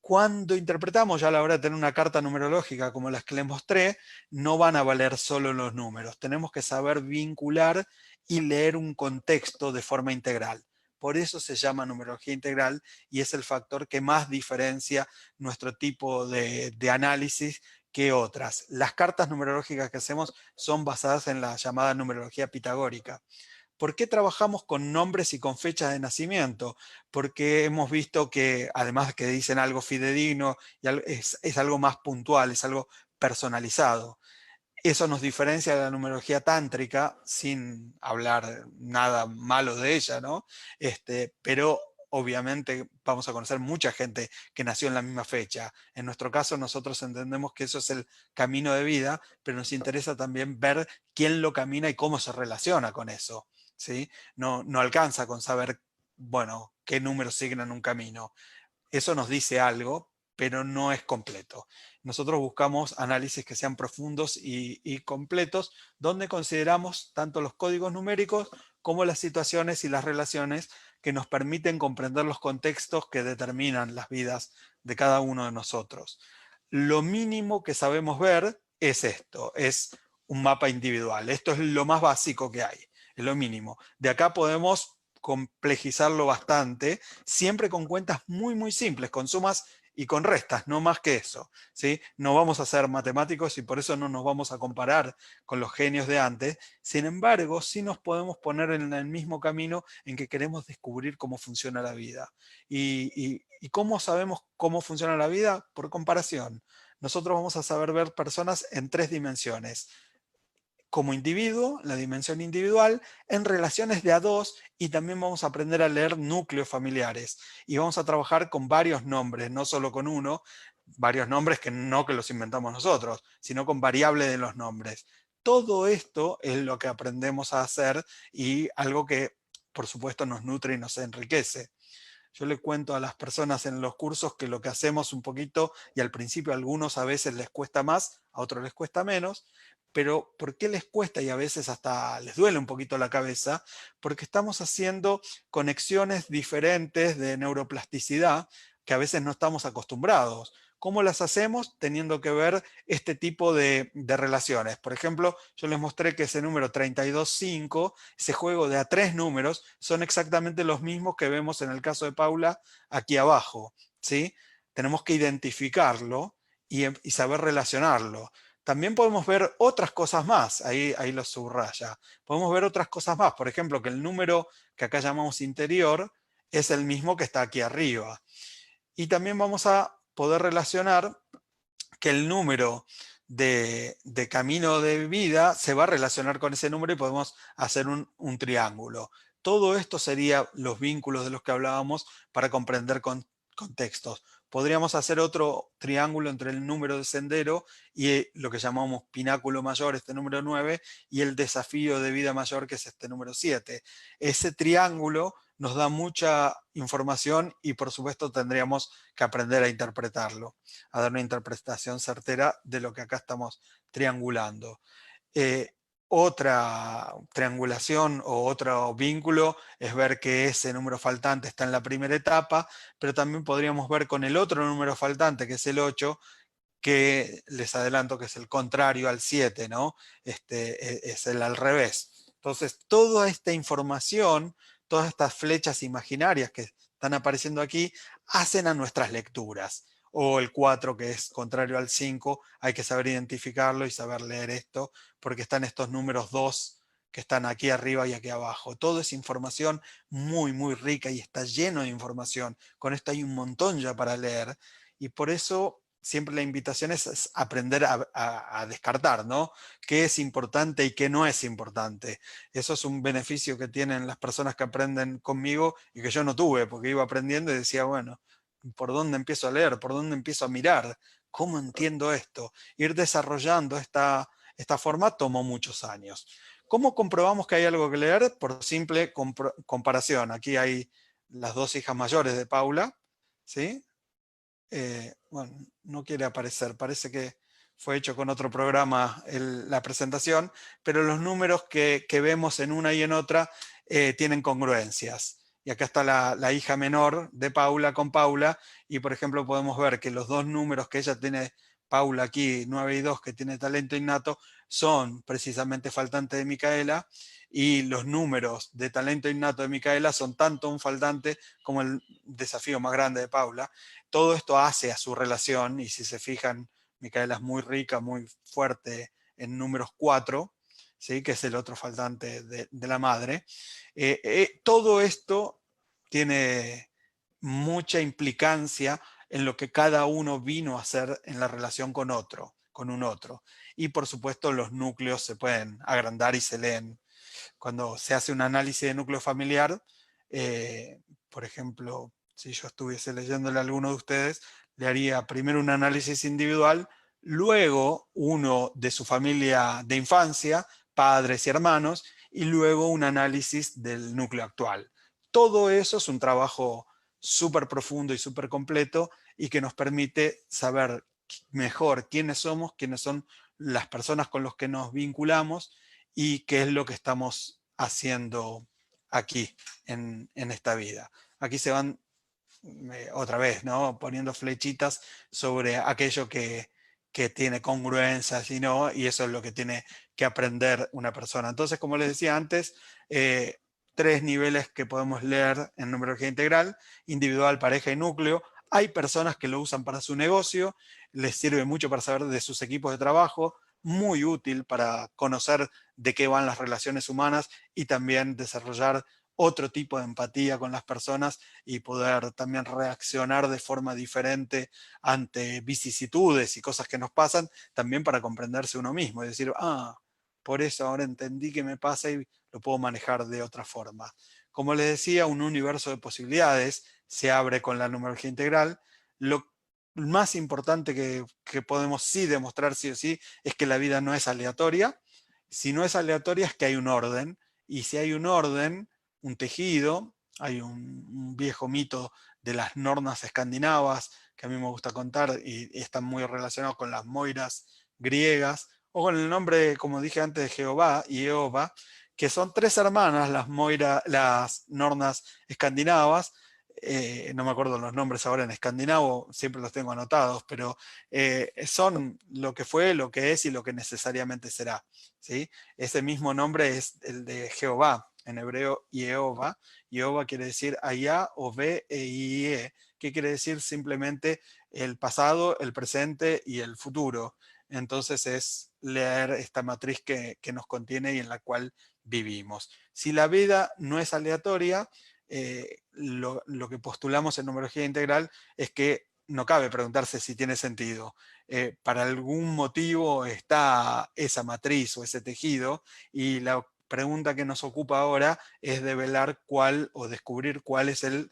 Cuando interpretamos, ya a la hora de tener una carta numerológica como las que les mostré, no van a valer solo los números. Tenemos que saber vincular y leer un contexto de forma integral. Por eso se llama numerología integral, y es el factor que más diferencia nuestro tipo de análisis que otras. Las cartas numerológicas que hacemos son basadas en la llamada numerología pitagórica. ¿Por qué trabajamos con nombres y con fechas de nacimiento? Porque hemos visto que, además que dicen algo fidedigno, es algo más puntual, es algo personalizado. Eso nos diferencia de la numerología tántrica, sin hablar nada malo de ella, ¿no? Pero obviamente vamos a conocer mucha gente que nació en la misma fecha. En nuestro caso, nosotros entendemos que eso es el camino de vida, pero nos interesa también ver quién lo camina y cómo se relaciona con eso, ¿sí? No alcanza con saber, bueno, qué números signan un camino. Eso nos dice algo, pero no es completo. Nosotros buscamos análisis que sean profundos y completos, donde consideramos tanto los códigos numéricos como las situaciones y las relaciones que nos permiten comprender los contextos que determinan las vidas de cada uno de nosotros. Lo mínimo que sabemos ver es esto, es un mapa individual. Esto es lo más básico que hay, es lo mínimo. De acá podemos complejizarlo bastante, siempre con cuentas muy, muy simples, con sumas y con restas, no más que eso, ¿sí? No vamos a ser matemáticos y por eso no nos vamos a comparar con los genios de antes. Sin embargo, sí nos podemos poner en el mismo camino en que queremos descubrir cómo funciona la vida. ¿Y cómo sabemos cómo funciona la vida? Por comparación. Nosotros vamos a saber ver personas en 3 dimensiones: como individuo, la dimensión individual, en relaciones de a dos, y también vamos a aprender a leer núcleos familiares. Y vamos a trabajar con varios nombres, no solo con uno, varios nombres que no que los inventamos nosotros, sino con variables de los nombres. Todo esto es lo que aprendemos a hacer, y algo que, por supuesto, nos nutre y nos enriquece. Yo le cuento a las personas en los cursos que lo que hacemos un poquito, y al principio a algunos a veces les cuesta más, a otros les cuesta menos, Pero ¿por qué les cuesta y a veces hasta les duele un poquito la cabeza? Porque estamos haciendo conexiones diferentes de neuroplasticidad que a veces no estamos acostumbrados. ¿Cómo las hacemos? Teniendo que ver este tipo de relaciones. Por ejemplo, yo les mostré que ese número 32,5, ese juego de a 3 números, son exactamente los mismos que vemos en el caso de Paula aquí abajo, ¿sí? Tenemos que identificarlo y saber relacionarlo. También podemos ver otras cosas más, ahí lo subraya. Podemos ver otras cosas más, por ejemplo, que el número que acá llamamos interior es el mismo que está aquí arriba. Y también vamos a poder relacionar que el número de camino de vida se va a relacionar con ese número y podemos hacer un triángulo. Todo esto serían los vínculos de los que hablábamos para comprender contextos. Podríamos hacer otro triángulo entre el número de sendero y lo que llamamos pináculo mayor, este número 9, y el desafío de vida mayor, que es este número 7. Ese triángulo nos da mucha información y por supuesto tendríamos que aprender a interpretarlo, a dar una interpretación certera de lo que acá estamos triangulando. Eh, Otra triangulación o otro vínculo es ver que ese número faltante está en la primera etapa, pero también podríamos ver con el otro número faltante, que es el 8, que les adelanto que es el contrario al 7, ¿no? Es el al revés. Entonces, toda esta información, todas estas flechas imaginarias que están apareciendo aquí, hacen a nuestras lecturas. O el 4, que es contrario al 5, hay que saber identificarlo y saber leer esto, porque están estos números 2 que están aquí arriba y aquí abajo. Todo es información muy, muy rica y está lleno de información. Con esto hay un montón ya para leer. Y por eso siempre la invitación es aprender a descartar, ¿no? ¿Qué es importante y qué no es importante? Eso es un beneficio que tienen las personas que aprenden conmigo y que yo no tuve, porque iba aprendiendo y decía, bueno, ¿por dónde empiezo a leer? ¿Por dónde empiezo a mirar? ¿Cómo entiendo esto? Ir desarrollando esta forma tomó muchos años. ¿Cómo comprobamos que hay algo que leer? Por simple comparación. Aquí hay las dos hijas mayores de Paula, ¿sí? Bueno, no quiere aparecer, parece que fue hecho con otro programa la presentación, pero los números que vemos en una y en otra tienen congruencias. Y acá está la hija menor de Paula con Paula, y por ejemplo podemos ver que los dos números que ella tiene, Paula aquí, 9 y 2, que tiene talento innato, son precisamente faltantes de Micaela, y los números de talento innato de Micaela son tanto un faltante como el desafío más grande de Paula. Todo esto hace a su relación, y si se fijan, Micaela es muy rica, muy fuerte en números 4, ¿sí? Que es el otro faltante de la madre. Todo esto tiene mucha implicancia en lo que cada uno vino a hacer en la relación con otro, con un otro. Y por supuesto los núcleos se pueden agrandar y se leen. Cuando se hace un análisis de núcleo familiar, por ejemplo, si yo estuviese leyéndole a alguno de ustedes, le haría primero un análisis individual, luego uno de su familia de infancia, padres y hermanos, y luego un análisis del núcleo actual. Todo eso es un trabajo súper profundo y súper completo y que nos permite saber mejor quiénes somos, quiénes son las personas con las que nos vinculamos y qué es lo que estamos haciendo aquí en esta vida. Aquí se van otra vez, ¿no? Poniendo flechitas sobre aquello que tiene congruencias y no, y eso es lo que tiene que aprender una persona. Entonces, como les decía antes, 3 niveles que podemos leer en numerología integral: individual, pareja y núcleo. Hay personas que lo usan para su negocio, les sirve mucho para saber de sus equipos de trabajo, muy útil para conocer de qué van las relaciones humanas y también desarrollar otro tipo de empatía con las personas y poder también reaccionar de forma diferente ante vicisitudes y cosas que nos pasan, también para comprenderse uno mismo y decir, por eso ahora entendí que me pasa y lo puedo manejar de otra forma. Como les decía, un universo de posibilidades se abre con la numerología integral. Lo más importante que podemos sí demostrar sí o sí es que la vida no es aleatoria. Si no es aleatoria es que hay un orden, y si hay un orden, un tejido, hay un viejo mito de las nornas escandinavas que a mí me gusta contar y están muy relacionados con las moiras griegas o con el nombre, como dije antes, de Jehová y Jehová, que son tres hermanas, las nornas escandinavas. No me acuerdo los nombres ahora en escandinavo, siempre los tengo anotados, pero son lo que fue, lo que es y lo que necesariamente será. ¿Sí? Ese mismo nombre es el de Jehová, en hebreo Jehová. Jehová quiere decir Allá o Ve e Ie, que quiere decir simplemente el pasado, el presente y el futuro. Entonces es leer esta matriz que nos contiene y en la cual vivimos. Si la vida no es aleatoria, lo que postulamos en numerología integral es que no cabe preguntarse si tiene sentido. Para algún motivo está esa matriz o ese tejido, y la pregunta que nos ocupa ahora es develar cuál o descubrir cuál es el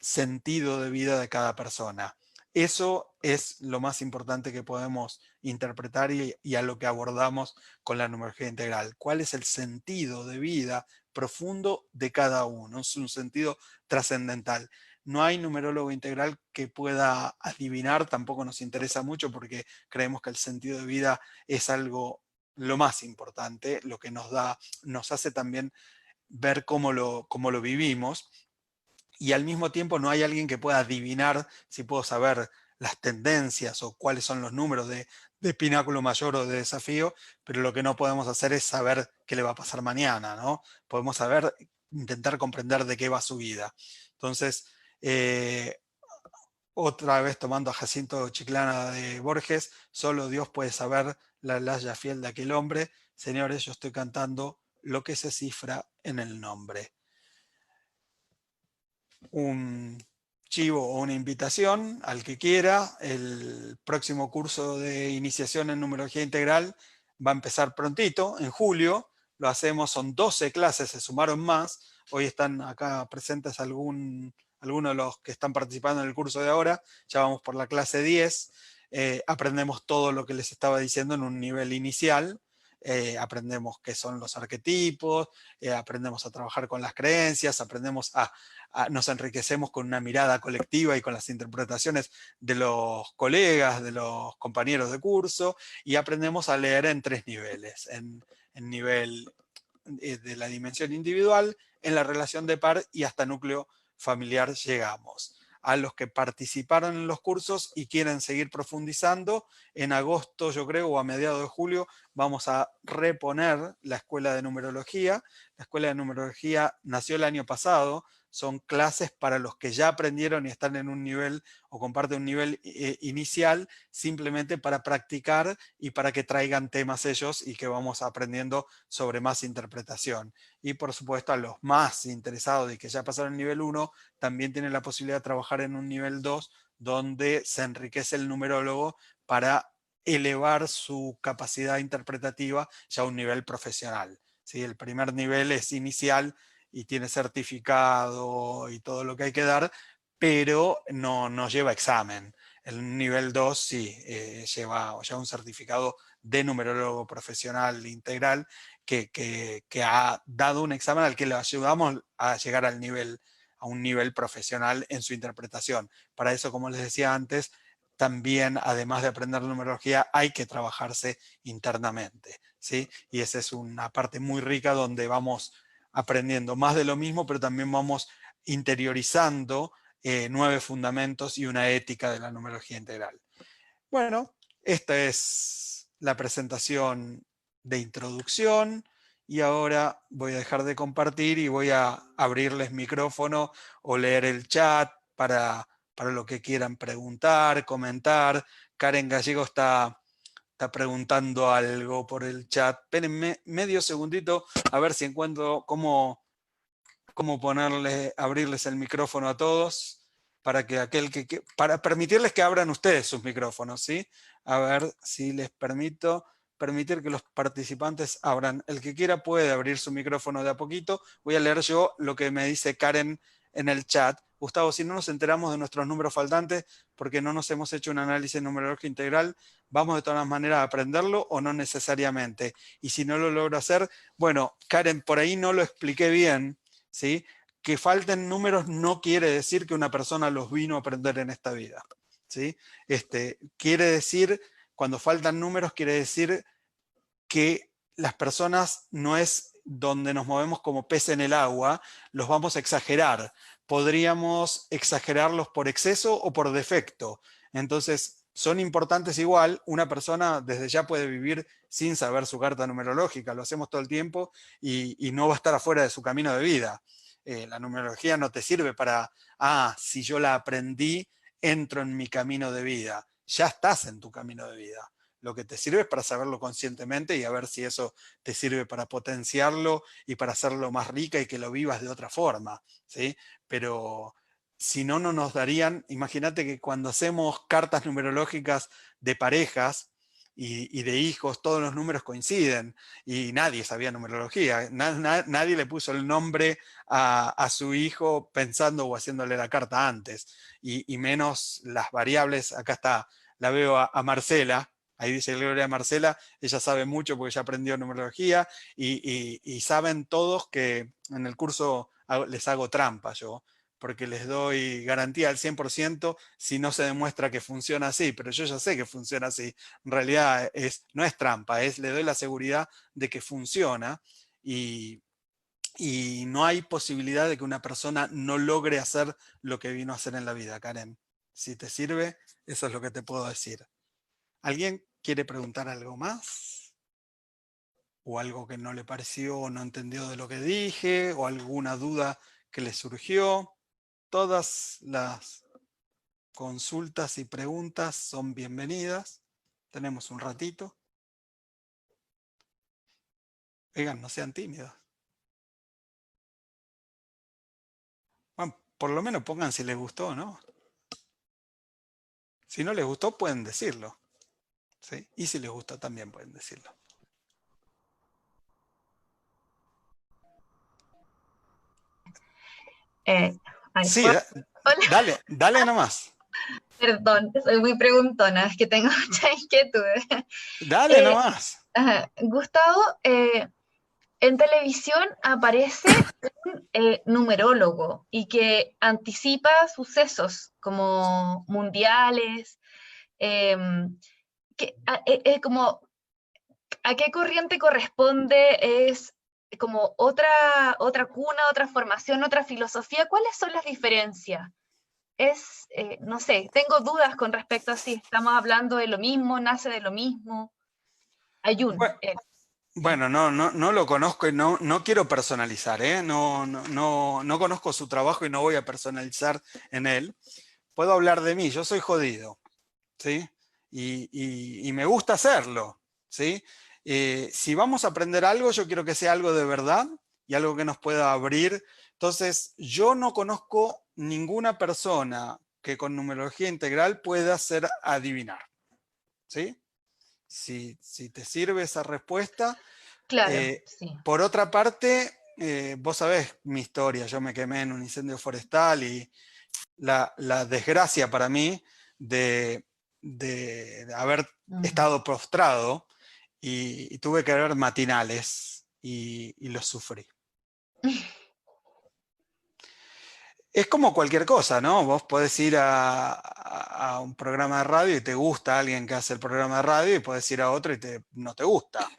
sentido de vida de cada persona. Eso es lo más importante que podemos interpretar y a lo que abordamos con la numerología integral. ¿Cuál es el sentido de vida profundo de cada uno? Es un sentido trascendental. No hay numerólogo integral que pueda adivinar, tampoco nos interesa mucho porque creemos que el sentido de vida es algo lo más importante, lo que nos hace también ver cómo lo vivimos, y al mismo tiempo no hay alguien que pueda adivinar si puedo saber las tendencias o cuáles son los números de pináculo mayor o de desafío, pero lo que no podemos hacer es saber qué le va a pasar mañana, ¿no? Podemos saber, intentar comprender de qué va su vida. Entonces, eh, otra vez tomando a Jacinto Chiclana de Borges, solo Dios puede saber la laya fiel de aquel hombre. Señores, yo estoy cantando lo que se cifra en el nombre. Un chivo o una invitación al que quiera. El próximo curso de iniciación en numerología integral va a empezar prontito, en julio. Lo hacemos, son 12 clases, se sumaron más. Hoy están acá presentes algunos de los que están participando en el curso de ahora. Ya vamos por la clase 10. Aprendemos todo lo que les estaba diciendo en un nivel inicial. Aprendemos qué son los arquetipos, aprendemos a trabajar con las creencias, nos enriquecemos con una mirada colectiva y con las interpretaciones de los colegas, de los compañeros de curso, y aprendemos a leer en tres niveles: en nivel de la dimensión individual, en la relación de par y hasta núcleo familiar llegamos. A los que participaron en los cursos y quieren seguir profundizando, en agosto, yo creo, o a mediados de julio, vamos a reponer la escuela de numerología. La escuela de numerología nació el año pasado. Son clases para los que ya aprendieron y están en un nivel o comparten un nivel inicial, simplemente para practicar y para que traigan temas ellos y que vamos aprendiendo sobre más interpretación. Y por supuesto, a los más interesados y que ya pasaron el nivel 1, también tienen la posibilidad de trabajar en un nivel 2, donde se enriquece el numerólogo para elevar su capacidad interpretativa ya a un nivel profesional. ¿Sí? El primer nivel es inicial y tiene certificado y todo lo que hay que dar, pero no lleva examen. El nivel 2 sí lleva un certificado de numerólogo profesional integral que ha dado un examen al que le ayudamos a llegar a un nivel profesional en su interpretación. Para eso, como les decía antes, también, además de aprender numerología, hay que trabajarse internamente, ¿sí? Y esa es una parte muy rica donde vamos aprendiendo más de lo mismo, pero también vamos interiorizando 9 fundamentos y una ética de la numerología integral. Bueno, esta es la presentación de introducción, y ahora voy a dejar de compartir y voy a abrirles micrófono o leer el chat para lo que quieran preguntar, comentar. Karen Gallego está preguntando algo por el chat. Espérenme medio segundito a ver si encuentro cómo abrirles el micrófono a todos para que para permitirles que abran ustedes sus micrófonos, ¿sí? A ver si les permitir que los participantes abran. El que quiera puede abrir su micrófono de a poquito. Voy a leer yo lo que me dice Karen en el chat. Gustavo, si no nos enteramos de nuestros números faltantes porque no nos hemos hecho un análisis numerológico integral, ¿vamos de todas maneras a aprenderlo o no necesariamente? Y si no lo logro hacer, bueno, Karen, por ahí no lo expliqué bien, ¿sí? Que falten números no quiere decir que una persona los vino a aprender en esta vida, ¿sí? Quiere decir, cuando faltan números, quiere decir que las personas no es donde nos movemos como pez en el agua, los vamos a exagerar. Podríamos exagerarlos por exceso o por defecto. Entonces, son importantes igual. Una persona desde ya puede vivir sin saber su carta numerológica, lo hacemos todo el tiempo y no va a estar afuera de su camino de vida. La numerología no te sirve para, si yo la aprendí, entro en mi camino de vida. Ya estás en tu camino de vida. Lo que te sirve es para saberlo conscientemente y a ver si eso te sirve para potenciarlo y para hacerlo más rica y que lo vivas de otra forma, ¿sí? Pero si no, no nos darían, imagínate que cuando hacemos cartas numerológicas de parejas y de hijos, todos los números coinciden y nadie sabía numerología, nadie le puso el nombre a su hijo pensando o haciéndole la carta antes, y menos las variables. Acá está, la veo a Marcela. Ahí dice Gloria Marcela, ella sabe mucho porque ya aprendió numerología y saben todos que en el curso les hago trampa yo, porque les doy garantía al 100% si no se demuestra que funciona así, pero yo ya sé que funciona así. En realidad no es trampa, le doy la seguridad de que funciona y, y no hay posibilidad de que una persona no logre hacer lo que vino a hacer en la vida, Karen. Si te sirve, eso es lo que te puedo decir. ¿Alguien quiere preguntar algo más? ¿O algo que no le pareció o no entendió de lo que dije? ¿O alguna duda que le surgió? Todas las consultas y preguntas son bienvenidas. Tenemos un ratito. Oigan, no sean tímidos. Bueno, por lo menos pongan si les gustó o no. Si no les gustó, pueden decirlo, ¿sí? Y si les gustó, también pueden decirlo. Ay, Sí, hola, dale nomás. perdón, soy muy preguntona, es que tengo muchas inquietudes. Dale Eh, nomás. Gustavo, en televisión aparece un numerólogo y que anticipa sucesos como mundiales, em, como, ¿a qué corriente corresponde? ¿Es como otra cuna, otra formación, otra filosofía? ¿Cuáles son las diferencias? No sé, tengo dudas con respecto a si estamos hablando de lo mismo, nace de lo mismo. Ayun, sí. Bueno, no lo conozco y no quiero personalizar, ¿eh? No conozco su trabajo y no voy a personalizar en él. Puedo hablar de mí, yo soy jodido, ¿sí? Y me gusta hacerlo, ¿sí? Si vamos a aprender algo, yo quiero que sea algo de verdad y algo que nos pueda abrir. Entonces, yo no conozco ninguna persona que con numerología integral pueda hacer adivinar, ¿sí? Si te sirve esa respuesta. Claro, Eh, sí. por otra parte, vos sabés mi historia, yo me quemé en un incendio forestal y la desgracia para mí de haber Mm. estado prostrado y tuve que ver matinales y los sufrí. Es como cualquier cosa, ¿no? Vos podés ir a un programa de radio y te gusta alguien que hace el programa de radio y podés ir a otro y no te gusta.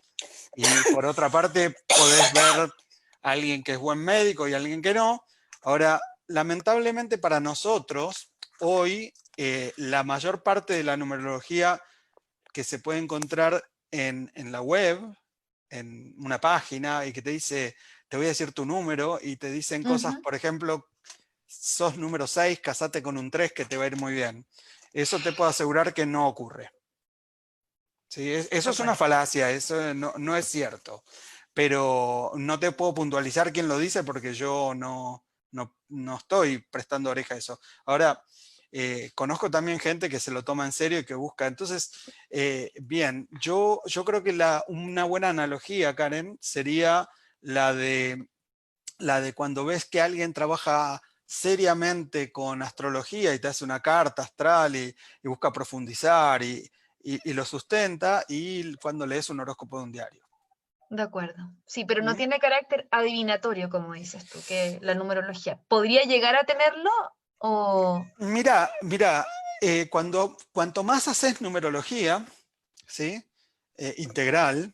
Y por otra parte, podés ver a alguien que es buen médico y a alguien que no. Ahora, lamentablemente para nosotros, hoy, la mayor parte de la numerología que se puede encontrar en la web, en una página, y que te dice, te voy a decir tu número, y te dicen cosas, Ujú. por ejemplo, sos número 6, casate con un 3 que te va a ir muy bien. Eso te puedo asegurar que no ocurre. ¿Sí? De Eso es una acuerdo. falacia, eso no es cierto. Pero no te puedo puntualizar quién lo dice porque yo no estoy prestando oreja a eso. Ahora, conozco también gente que se lo toma en serio y que busca. Entonces, bien, yo creo que una buena analogía, Karen, sería la de, la de cuando ves que alguien trabaja seriamente con astrología y te hace una carta astral y busca profundizar y lo sustenta, y cuando lees un horóscopo de un diario. De acuerdo. Sí, pero no ¿Mm? tiene carácter adivinatorio, como dices tú, que la numerología. ¿Podría llegar a tenerlo? O. Mira, cuanto más haces numerología, ¿sí? Integral,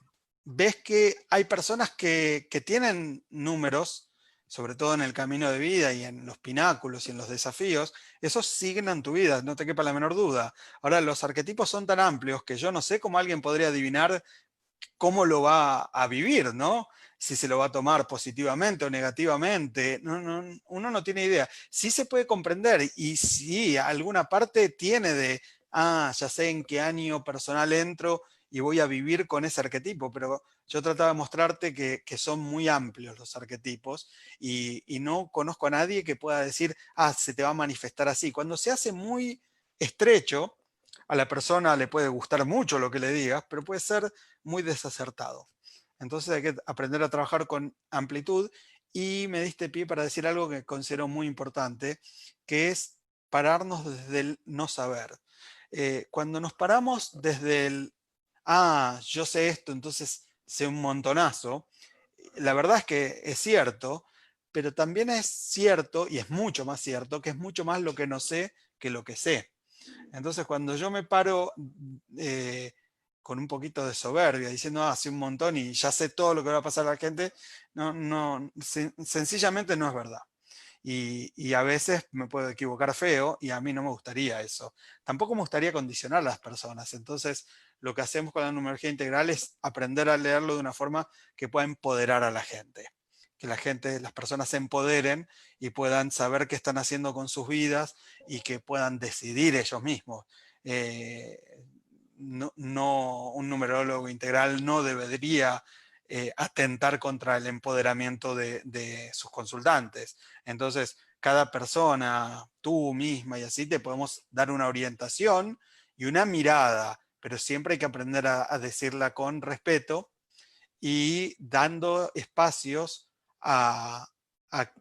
ves que hay personas que tienen números, sobre todo en el camino de vida y en los pináculos y en los desafíos, esos signan tu vida, no te quepa la menor duda. Ahora, los arquetipos son tan amplios que yo no sé cómo alguien podría adivinar cómo lo va a vivir, ¿no? Si se lo va a tomar positivamente o negativamente, uno no tiene idea. Sí se puede comprender y sí, alguna parte tiene de, ya sé en qué año personal entro y voy a vivir con ese arquetipo, pero yo trataba de mostrarte que son muy amplios los arquetipos y no conozco a nadie que pueda decir, se te va a manifestar así. Cuando se hace muy estrecho, a la persona le puede gustar mucho lo que le digas, pero puede ser muy desacertado. Entonces hay que aprender a trabajar con amplitud y me diste pie para decir algo que considero muy importante, que es pararnos desde el no saber. Cuando nos paramos desde el, yo sé esto, entonces sé un montonazo, la verdad es que es cierto, pero también es cierto, y es mucho más cierto, que es mucho más lo que no sé que lo que sé. Entonces, cuando yo me paro con un poquito de soberbia, diciendo, hace un montón y ya sé todo lo que va a pasar a la gente, sencillamente no es verdad. Y a veces me puedo equivocar feo y a mí no me gustaría eso. Tampoco me gustaría condicionar a las personas. Entonces, lo que hacemos con la numerología integral es aprender a leerlo de una forma que pueda empoderar a la gente. Que la gente, las personas se empoderen y puedan saber qué están haciendo con sus vidas y que puedan decidir ellos mismos. Un numerólogo integral no debería atentar contra el empoderamiento de sus consultantes. Entonces, cada persona, tú misma y así, te podemos dar una orientación y una mirada, pero siempre hay que aprender a decirla con respeto y dando espacios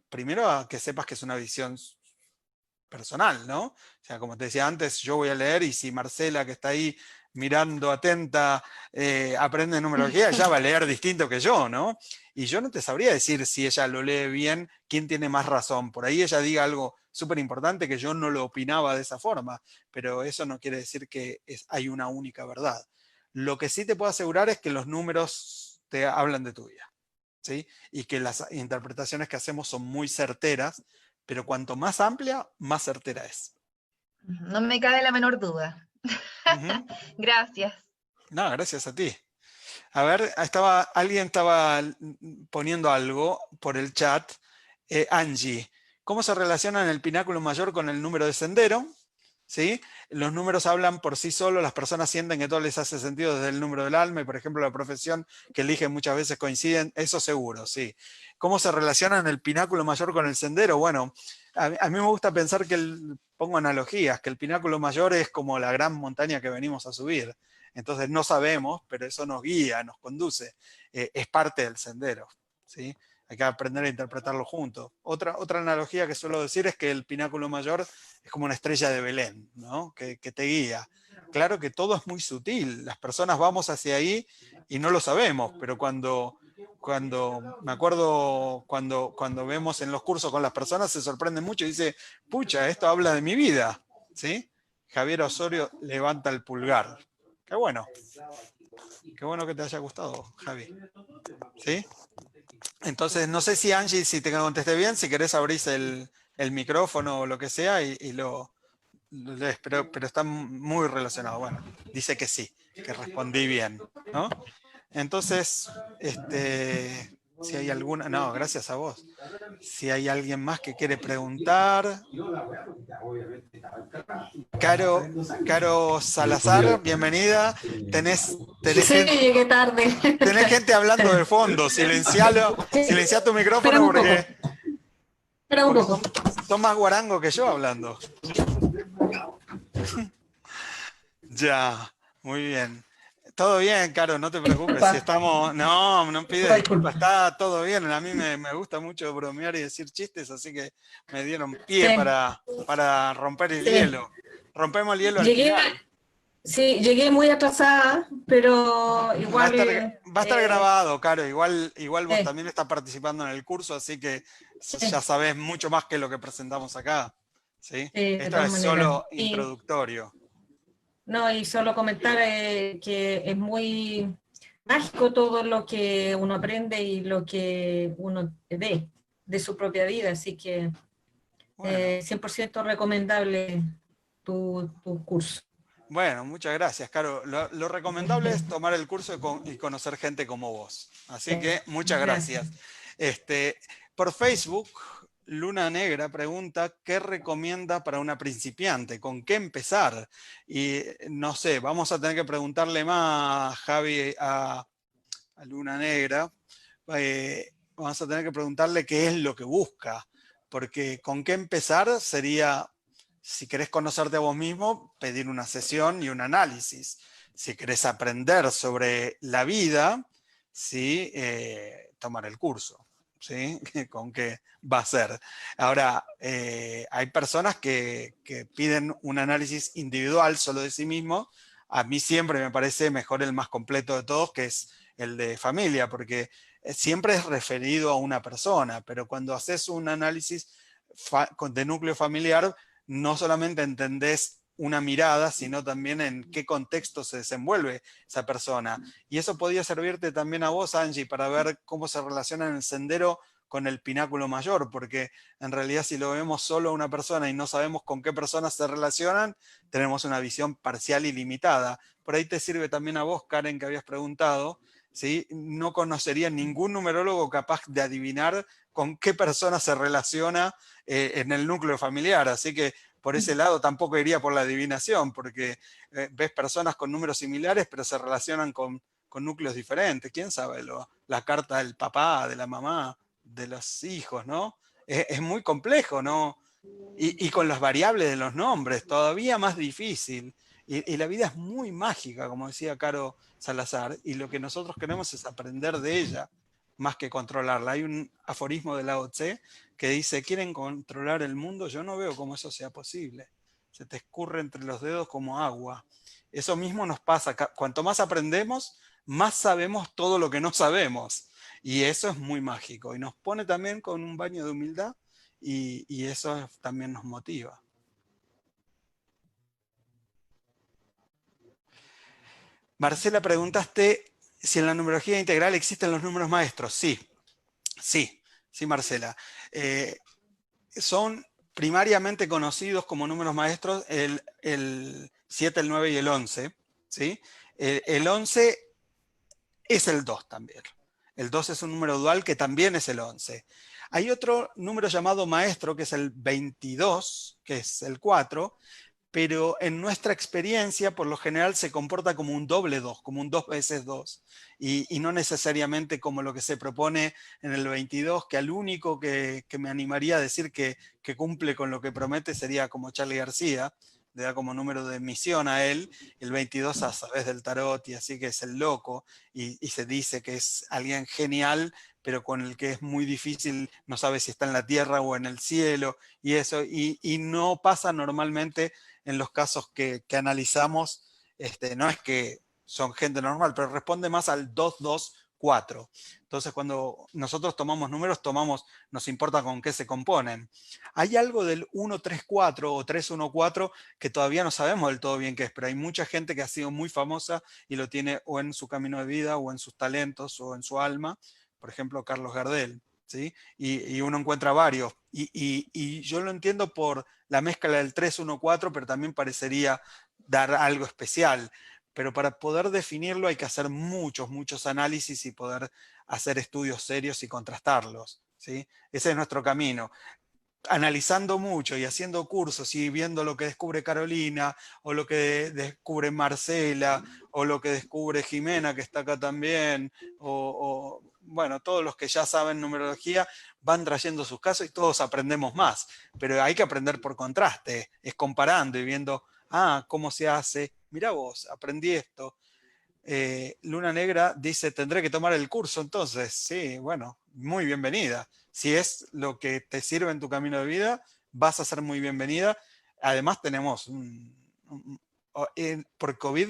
primero a que sepas que es una visión personal, ¿no? O sea, como te decía antes, yo voy a leer y si Marcela, que está ahí mirando atenta, aprende numerología, ya va a leer distinto que yo, ¿no? Y yo no te sabría decir si ella lo lee bien, quién tiene más razón. Por ahí ella diga algo súper importante que yo no lo opinaba de esa forma, pero eso no quiere decir que hay una única verdad. Lo que sí te puedo asegurar es que los números te hablan de tu vida, ¿sí? Y que las interpretaciones que hacemos son muy certeras, pero cuanto más amplia, más certera es. No me cabe la menor duda. Ujú. Gracias. No, gracias a ti. A ver, alguien estaba poniendo algo por el chat. Angie, ¿cómo se relaciona el pináculo mayor con el número de sendero? ¿Sí? Los números hablan por sí solos, las personas sienten que todo les hace sentido desde el número del alma y, por ejemplo, la profesión que eligen muchas veces coinciden, eso seguro, sí. ¿Cómo se relaciona el pináculo mayor con el sendero? Bueno, a mí me gusta pensar pongo analogías, que el pináculo mayor es como la gran montaña que venimos a subir. Entonces no sabemos, pero eso nos guía, nos conduce, es parte del sendero, ¿sí? Hay que aprender a interpretarlo juntos. Otra analogía que suelo decir es que el pináculo mayor es como una estrella de Belén, ¿no? Que te guía. Claro que todo es muy sutil, las personas vamos hacia ahí y no lo sabemos, pero me acuerdo cuando vemos en los cursos con las personas se sorprenden mucho y dice, pucha, esto habla de mi vida, ¿sí? Javier Osorio levanta el pulgar. Qué bueno que te haya gustado, Javi. ¿Sí? Entonces, no sé si Angie, si te contesté bien, si querés abrís el micrófono o lo que sea y lo lees, pero está muy relacionado. Bueno, dice que sí, que respondí bien, ¿no? Entonces, si hay alguna, no, gracias a vos. Si hay alguien más que quiere preguntar. Caro Salazar, bienvenida. Tenés Sí, gente, llegué tarde. tenés gente hablando de fondo. Sí, Silencia tu espera micrófono un poco. Espera un porque poco. son más guarango que yo hablando. Ya, muy bien. Todo bien, Caro, no te preocupes. Si Disculpa, estamos. No, no pides disculpa, disculpas, disculpa. está todo bien. A mí me gusta mucho bromear y decir chistes, así que me dieron pie Sí, para romper el sí. hielo. Rompemos el hielo al Llegué, final. sí, llegué muy atrasada, pero Va a estar, igual, va a estar grabado, Caro. Igual vos sí, también estás participando en el curso, así que ya sí, sabés mucho más que lo que presentamos acá. ¿Sí? sí, de Esto todas es maneras. solo introductorio. No, y solo comentar que es muy, mágico todo lo que uno aprende y lo que uno ve de su propia vida, así que Bueno, 100% recomendable tu curso. bueno, muchas gracias, Caro. Lo recomendable es tomar el curso y conocer gente como vos. Así que muchas Gracias. gracias. Este, por Facebook, Luna Negra pregunta, ¿qué recomienda para una principiante? ¿Con qué empezar? Y no sé, vamos a tener que preguntarle más, Javi, a Luna Negra. Vamos a tener que preguntarle qué es lo que busca, porque con qué empezar sería, si querés conocerte a vos mismo, pedir una sesión y un análisis. Si querés aprender sobre la vida, ¿sí? Tomar el curso. ¿Sí? ¿Con qué va a ser? Ahora, hay personas que piden un análisis individual solo de sí mismo. A mí siempre me parece mejor el más completo de todos, que es el de familia, porque siempre es referido a una persona, pero cuando haces un análisis de núcleo familiar, no solamente entendés una mirada, sino también en qué contexto se desenvuelve esa persona. Y eso podría servirte también a vos, Angie, para ver cómo se relaciona en el sendero con el pináculo mayor, porque en realidad si lo vemos solo a una persona y no sabemos con qué personas se relacionan, tenemos una visión parcial y limitada. Por ahí te sirve también a vos, Karen, que habías preguntado, ¿sí? No conocería ningún numerólogo capaz de adivinar con qué persona se relaciona en el núcleo familiar. Así que por ese lado tampoco iría por la adivinación, porque ves personas con números similares, pero se relacionan con núcleos diferentes. ¿Quién sabe? La carta del papá, de la mamá, de los hijos, ¿no? Es muy complejo, ¿no? Y con las variables de los nombres, todavía más difícil. Y la vida es muy mágica, como decía Caro Salazar, y lo que nosotros queremos es aprender de ella, más que controlarla. Hay un aforismo de Lao Tse que dice, ¿quieren controlar el mundo? Yo no veo cómo eso sea posible. Se te escurre entre los dedos como agua. Eso mismo nos pasa. Cuanto más aprendemos, más sabemos todo lo que no sabemos. Y eso es muy mágico. Y nos pone también con un baño de humildad y eso también nos motiva. Marcela, preguntaste si en la numerología integral existen los números maestros. Sí, sí, sí, Marcela. Son primariamente conocidos como números maestros el 7, el 9 y el 11. ¿Sí? El 11 es el 2 también. El 2 es un número dual que también es el 11. Hay otro número llamado maestro que es el 22, que es el 4, pero en nuestra experiencia por lo general se comporta como un doble 2, como un 2 veces 2, y no necesariamente como lo que se propone en el 22, que al único que me animaría a decir que cumple con lo que promete sería como Charlie García, le da como número de misión a él, el 22 a través del tarot, y así que es el loco, y se dice que es alguien genial, pero con el que es muy difícil, no sabe si está en la tierra o en el cielo, y eso, y no pasa normalmente en los casos que analizamos, no es que son gente normal, pero responde más al 224. Entonces, cuando nosotros tomamos números, nos importa con qué se componen. Hay algo del 134 o 314 que todavía no sabemos del todo bien qué es, pero hay mucha gente que ha sido muy famosa y lo tiene o en su camino de vida, o en sus talentos, o en su alma. Por ejemplo, Carlos Gardel. ¿Sí? Y uno encuentra varios. Y yo lo entiendo por la mezcla del 314, pero también parecería dar algo especial. Pero para poder definirlo hay que hacer muchos, muchos análisis y poder hacer estudios serios y contrastarlos. ¿Sí? Ese es nuestro camino. Analizando mucho y haciendo cursos y viendo lo que descubre Carolina, o lo que descubre Marcela, o lo que descubre Jimena, que está acá también, bueno, todos los que ya saben numerología van trayendo sus casos y todos aprendemos más, pero hay que aprender por contraste, es comparando y viendo, cómo se hace, mira vos, aprendí esto. Luna Negra dice, tendré que tomar el curso entonces. Sí, bueno, muy bienvenida. Si es lo que te sirve en tu camino de vida, vas a ser muy bienvenida. Además tenemos, por COVID,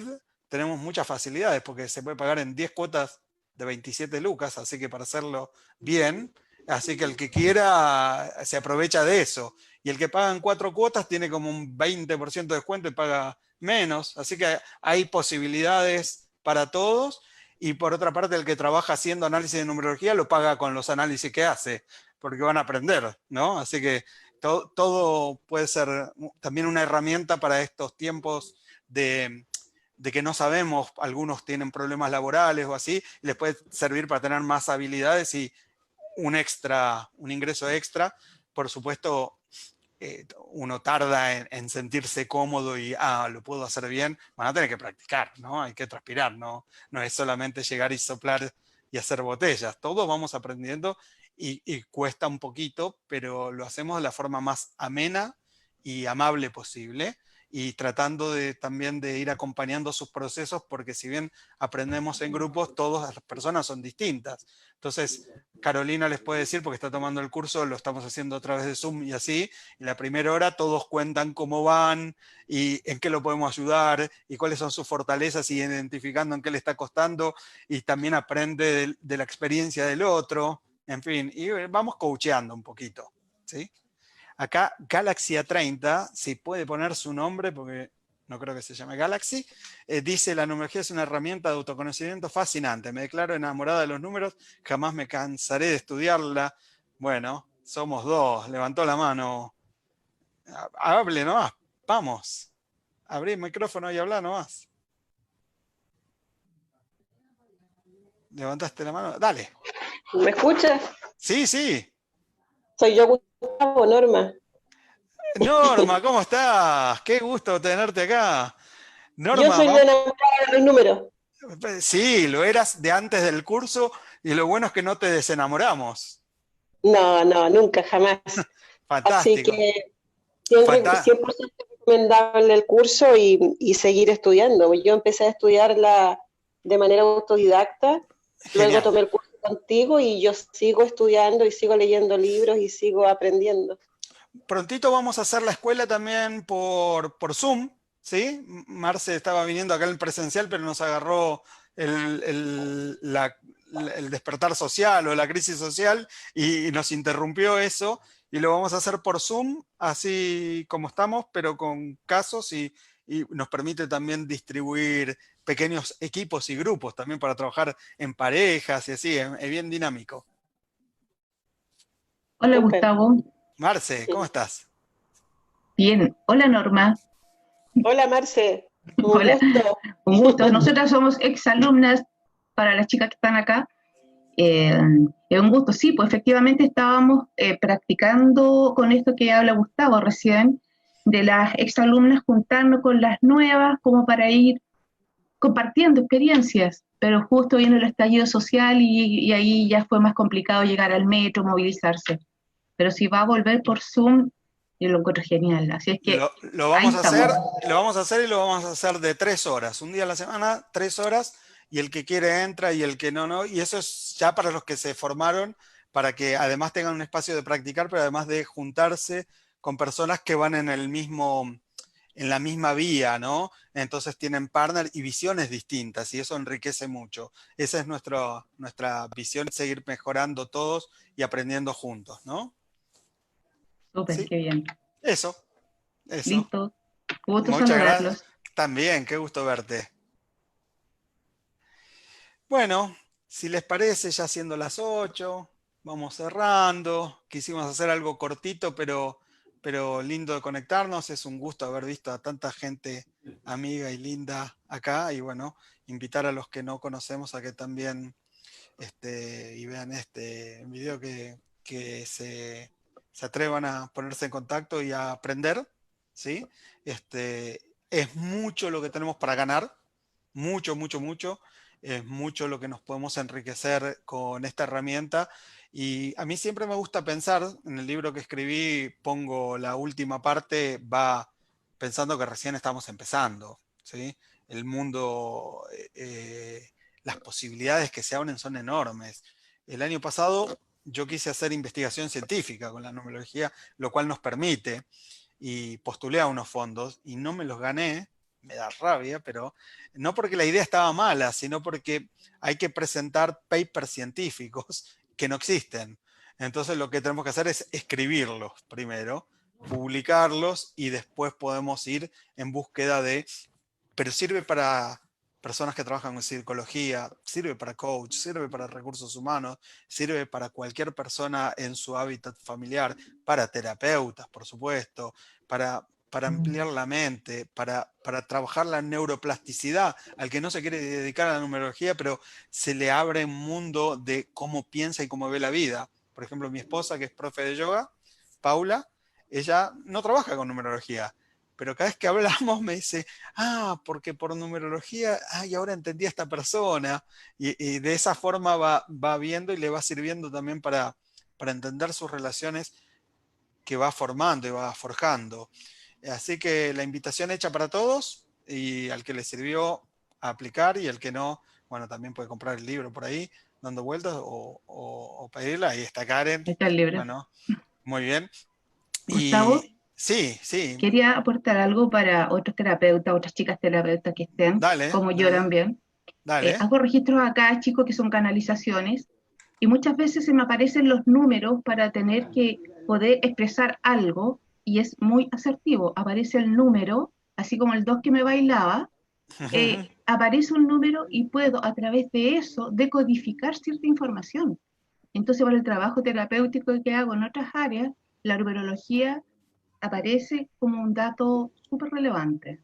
tenemos muchas facilidades porque se puede pagar en 10 cuotas de 27 lucas, así que para hacerlo bien, así que el que quiera se aprovecha de eso. Y el que paga en 4 cuotas tiene como un 20% de descuento y paga menos, así que hay posibilidades para todos, y por otra parte el que trabaja haciendo análisis de numerología lo paga con los análisis que hace, porque van a aprender, ¿no? Así que todo puede ser también una herramienta para estos tiempos de que no sabemos, algunos tienen problemas laborales o así, y les puede servir para tener más habilidades y un ingreso extra. Por supuesto, uno tarda en sentirse cómodo y lo puedo hacer bien, van a tener que practicar, ¿no? Hay que transpirar, no es solamente llegar y soplar y hacer botellas, todos vamos aprendiendo y cuesta un poquito, pero lo hacemos de la forma más amena y amable posible, y tratando también de ir acompañando sus procesos, porque si bien aprendemos en grupos, todas las personas son distintas. Entonces, Carolina les puede decir, porque está tomando el curso, lo estamos haciendo a través de Zoom y así, en la primera hora todos cuentan cómo van y en qué lo podemos ayudar y cuáles son sus fortalezas, y identificando en qué le está costando, y también aprende de la experiencia del otro, en fin, y vamos coacheando un poquito, ¿sí? Acá Galaxy A30, si puede poner su nombre, porque no creo que se llame Galaxy, dice: la numerología es una herramienta de autoconocimiento fascinante, me declaro enamorada de los números, jamás me cansaré de estudiarla. Bueno, somos dos, levantó la mano. Hable nomás, vamos. Abrí el micrófono y habla nomás. Levantaste la mano, dale. ¿Me escuchas? Sí, sí. Soy yo, Gustavo, Norma. Norma, ¿cómo estás? Qué gusto tenerte acá. Yo Norma, soy de enamorada de los números. sí, lo eras de antes del curso, y lo bueno es que no te desenamoramos. No, no, nunca, jamás. Así Fantástico. que siempre, Fanta 100% recomendable el curso y seguir estudiando. Yo empecé a estudiarla de manera autodidacta, luego Genial. tomé el curso contigo y yo sigo estudiando y sigo leyendo libros y sigo aprendiendo. Prontito vamos a hacer la escuela también por Zoom, ¿sí? Marce estaba viniendo acá en presencial, pero nos agarró el despertar social o la crisis social y nos interrumpió eso, y lo vamos a hacer por Zoom, así como estamos, pero con casos, y nos permite también distribuir pequeños equipos y grupos también para trabajar en parejas y así, es bien dinámico. Hola Súper. Gustavo, Marce, ¿cómo estás? bien. Hola Norma, Hola Marce, un hola, gusto. un gusto. Nosotras somos exalumnas para las chicas que están acá. Eh, es un gusto, sí, pues efectivamente estábamos practicando con esto que habla Gustavo recién, de las exalumnas juntarnos con las nuevas como para ir compartiendo experiencias, pero justo viene el estallido social y ahí ya fue más complicado llegar al metro, movilizarse. Pero si va a volver por Zoom, yo lo encuentro genial. Así es que Lo ahí vamos a estamos. hacer, lo vamos a hacer, y lo vamos a hacer de 3 horas, un día a la semana, 3 horas, y el que quiere entra y el que no, no. Y eso es ya para los que se formaron, para que además tengan un espacio de practicar, pero además de juntarse con personas que van en la misma vía, ¿no? Entonces tienen partner y visiones distintas, y eso enriquece mucho. Esa es nuestra visión, seguir mejorando todos y aprendiendo juntos, ¿no? Súper, Sí, qué bien. eso. Listo. Gusto Muchas gracias. saludarlos. También, qué gusto verte. Bueno, si les parece, ya siendo las 8, vamos cerrando. Quisimos hacer algo cortito, pero lindo de conectarnos. Es un gusto haber visto a tanta gente amiga y linda acá. Y bueno, invitar a los que no conocemos a que también y vean este video, que se atrevan a ponerse en contacto y a aprender, ¿sí? Es mucho lo que tenemos para ganar, mucho, mucho, mucho. Es mucho lo que nos podemos enriquecer con esta herramienta. Y a mí siempre me gusta pensar, en el libro que escribí, pongo la última parte, va pensando que recién estamos empezando, ¿sí? El mundo, las posibilidades que se abren son enormes. El año pasado yo quise hacer investigación científica con la numerología, lo cual nos permite, y postulé a unos fondos y no me los gané. Me da rabia, pero no porque la idea estaba mala, sino porque hay que presentar papers científicos que no existen. Entonces lo que tenemos que hacer es escribirlos primero, publicarlos, y después podemos ir en búsqueda de... Pero sirve para personas que trabajan en psicología, sirve para coach, sirve para recursos humanos, sirve para cualquier persona en su hábitat familiar, para terapeutas, por supuesto, para ampliar la mente, para trabajar la neuroplasticidad, al que no se quiere dedicar a la numerología, pero se le abre un mundo de cómo piensa y cómo ve la vida. Por ejemplo, mi esposa, que es profe de yoga, Paula, ella no trabaja con numerología, pero cada vez que hablamos me dice, porque por numerología, y ahora entendí a esta persona, y de esa forma va viendo y le va sirviendo también para entender sus relaciones que va formando y va forjando. Así que la invitación hecha para todos, y al que le sirvió a aplicar, y al que no, bueno, también puede comprar el libro por ahí, dando vueltas, o pedirla. Ahí está Karen. Está el libro. Bueno, muy bien. Gustavo, Y sí, quería aportar algo para otros terapeutas, otras chicas terapeutas que estén, dale, como yo también. dale. Hago registros acá, chicos, que son canalizaciones, y muchas veces se me aparecen los números para tener que poder expresar algo, y es muy asertivo. Aparece el número, así como el 2 que me bailaba, aparece un número y puedo a través de eso decodificar cierta información. Entonces, para el trabajo terapéutico que hago en otras áreas, la numerología aparece como un dato súper relevante.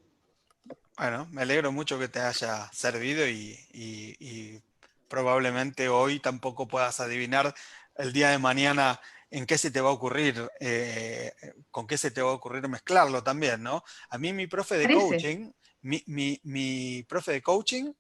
Bueno, me alegro mucho que te haya servido, y probablemente hoy tampoco puedas adivinar el día de mañana en qué se te va a ocurrir, con qué se te va a ocurrir mezclarlo también, ¿no? A mí mi profe de Parece, coaching, mi profe de coaching,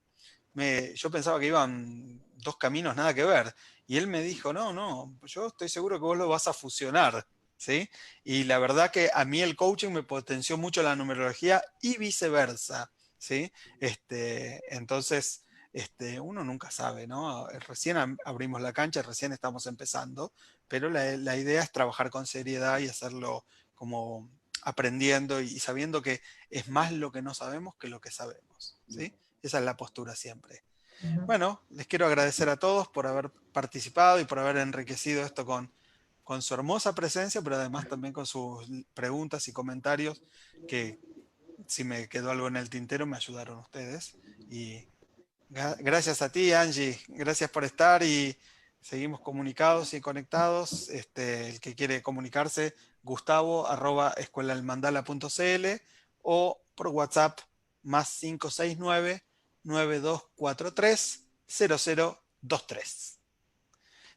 yo pensaba que iban dos caminos nada que ver, y él me dijo, no, yo estoy seguro que vos lo vas a fusionar, ¿sí? Y la verdad que a mí el coaching me potenció mucho la numerología y viceversa, ¿sí? Entonces, uno nunca sabe, ¿no? Recién abrimos la cancha, recién estamos empezando, pero la idea es trabajar con seriedad y hacerlo como aprendiendo y sabiendo que es más lo que no sabemos que lo que sabemos, ¿sí? Esa es la postura siempre. Bueno, les quiero agradecer a todos por haber participado y por haber enriquecido esto con su hermosa presencia, pero además también con sus preguntas y comentarios, que si me quedó algo en el tintero me ayudaron ustedes. Y gracias a ti, Angie, gracias por estar, y seguimos comunicados y conectados. El que quiere comunicarse, gustavo@escuelaelmandala.cl, o por WhatsApp +569 9243 0023.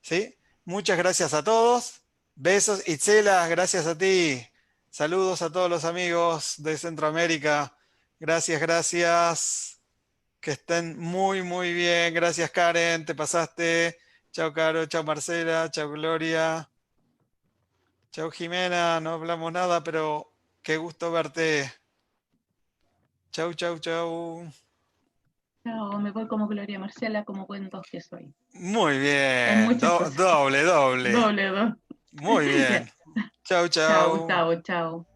¿Sí? Muchas gracias a todos. Besos. Itzela, gracias a ti. Saludos a todos los amigos de Centroamérica. Gracias, gracias. Que estén muy, muy bien. Gracias, Karen. Te pasaste. Chao, Caro. Chao, Marcela. Chao, Gloria. Chao, Jimena. No hablamos nada, pero qué gusto verte. Chau, chau, chau. no, me voy como Gloria Marcela, como buen dos que soy. Muy En bien. muchas cosas. Doble, doble. Doble dos. Muy Ya. bien. Chau, Chao, chau. Gustavo, chao.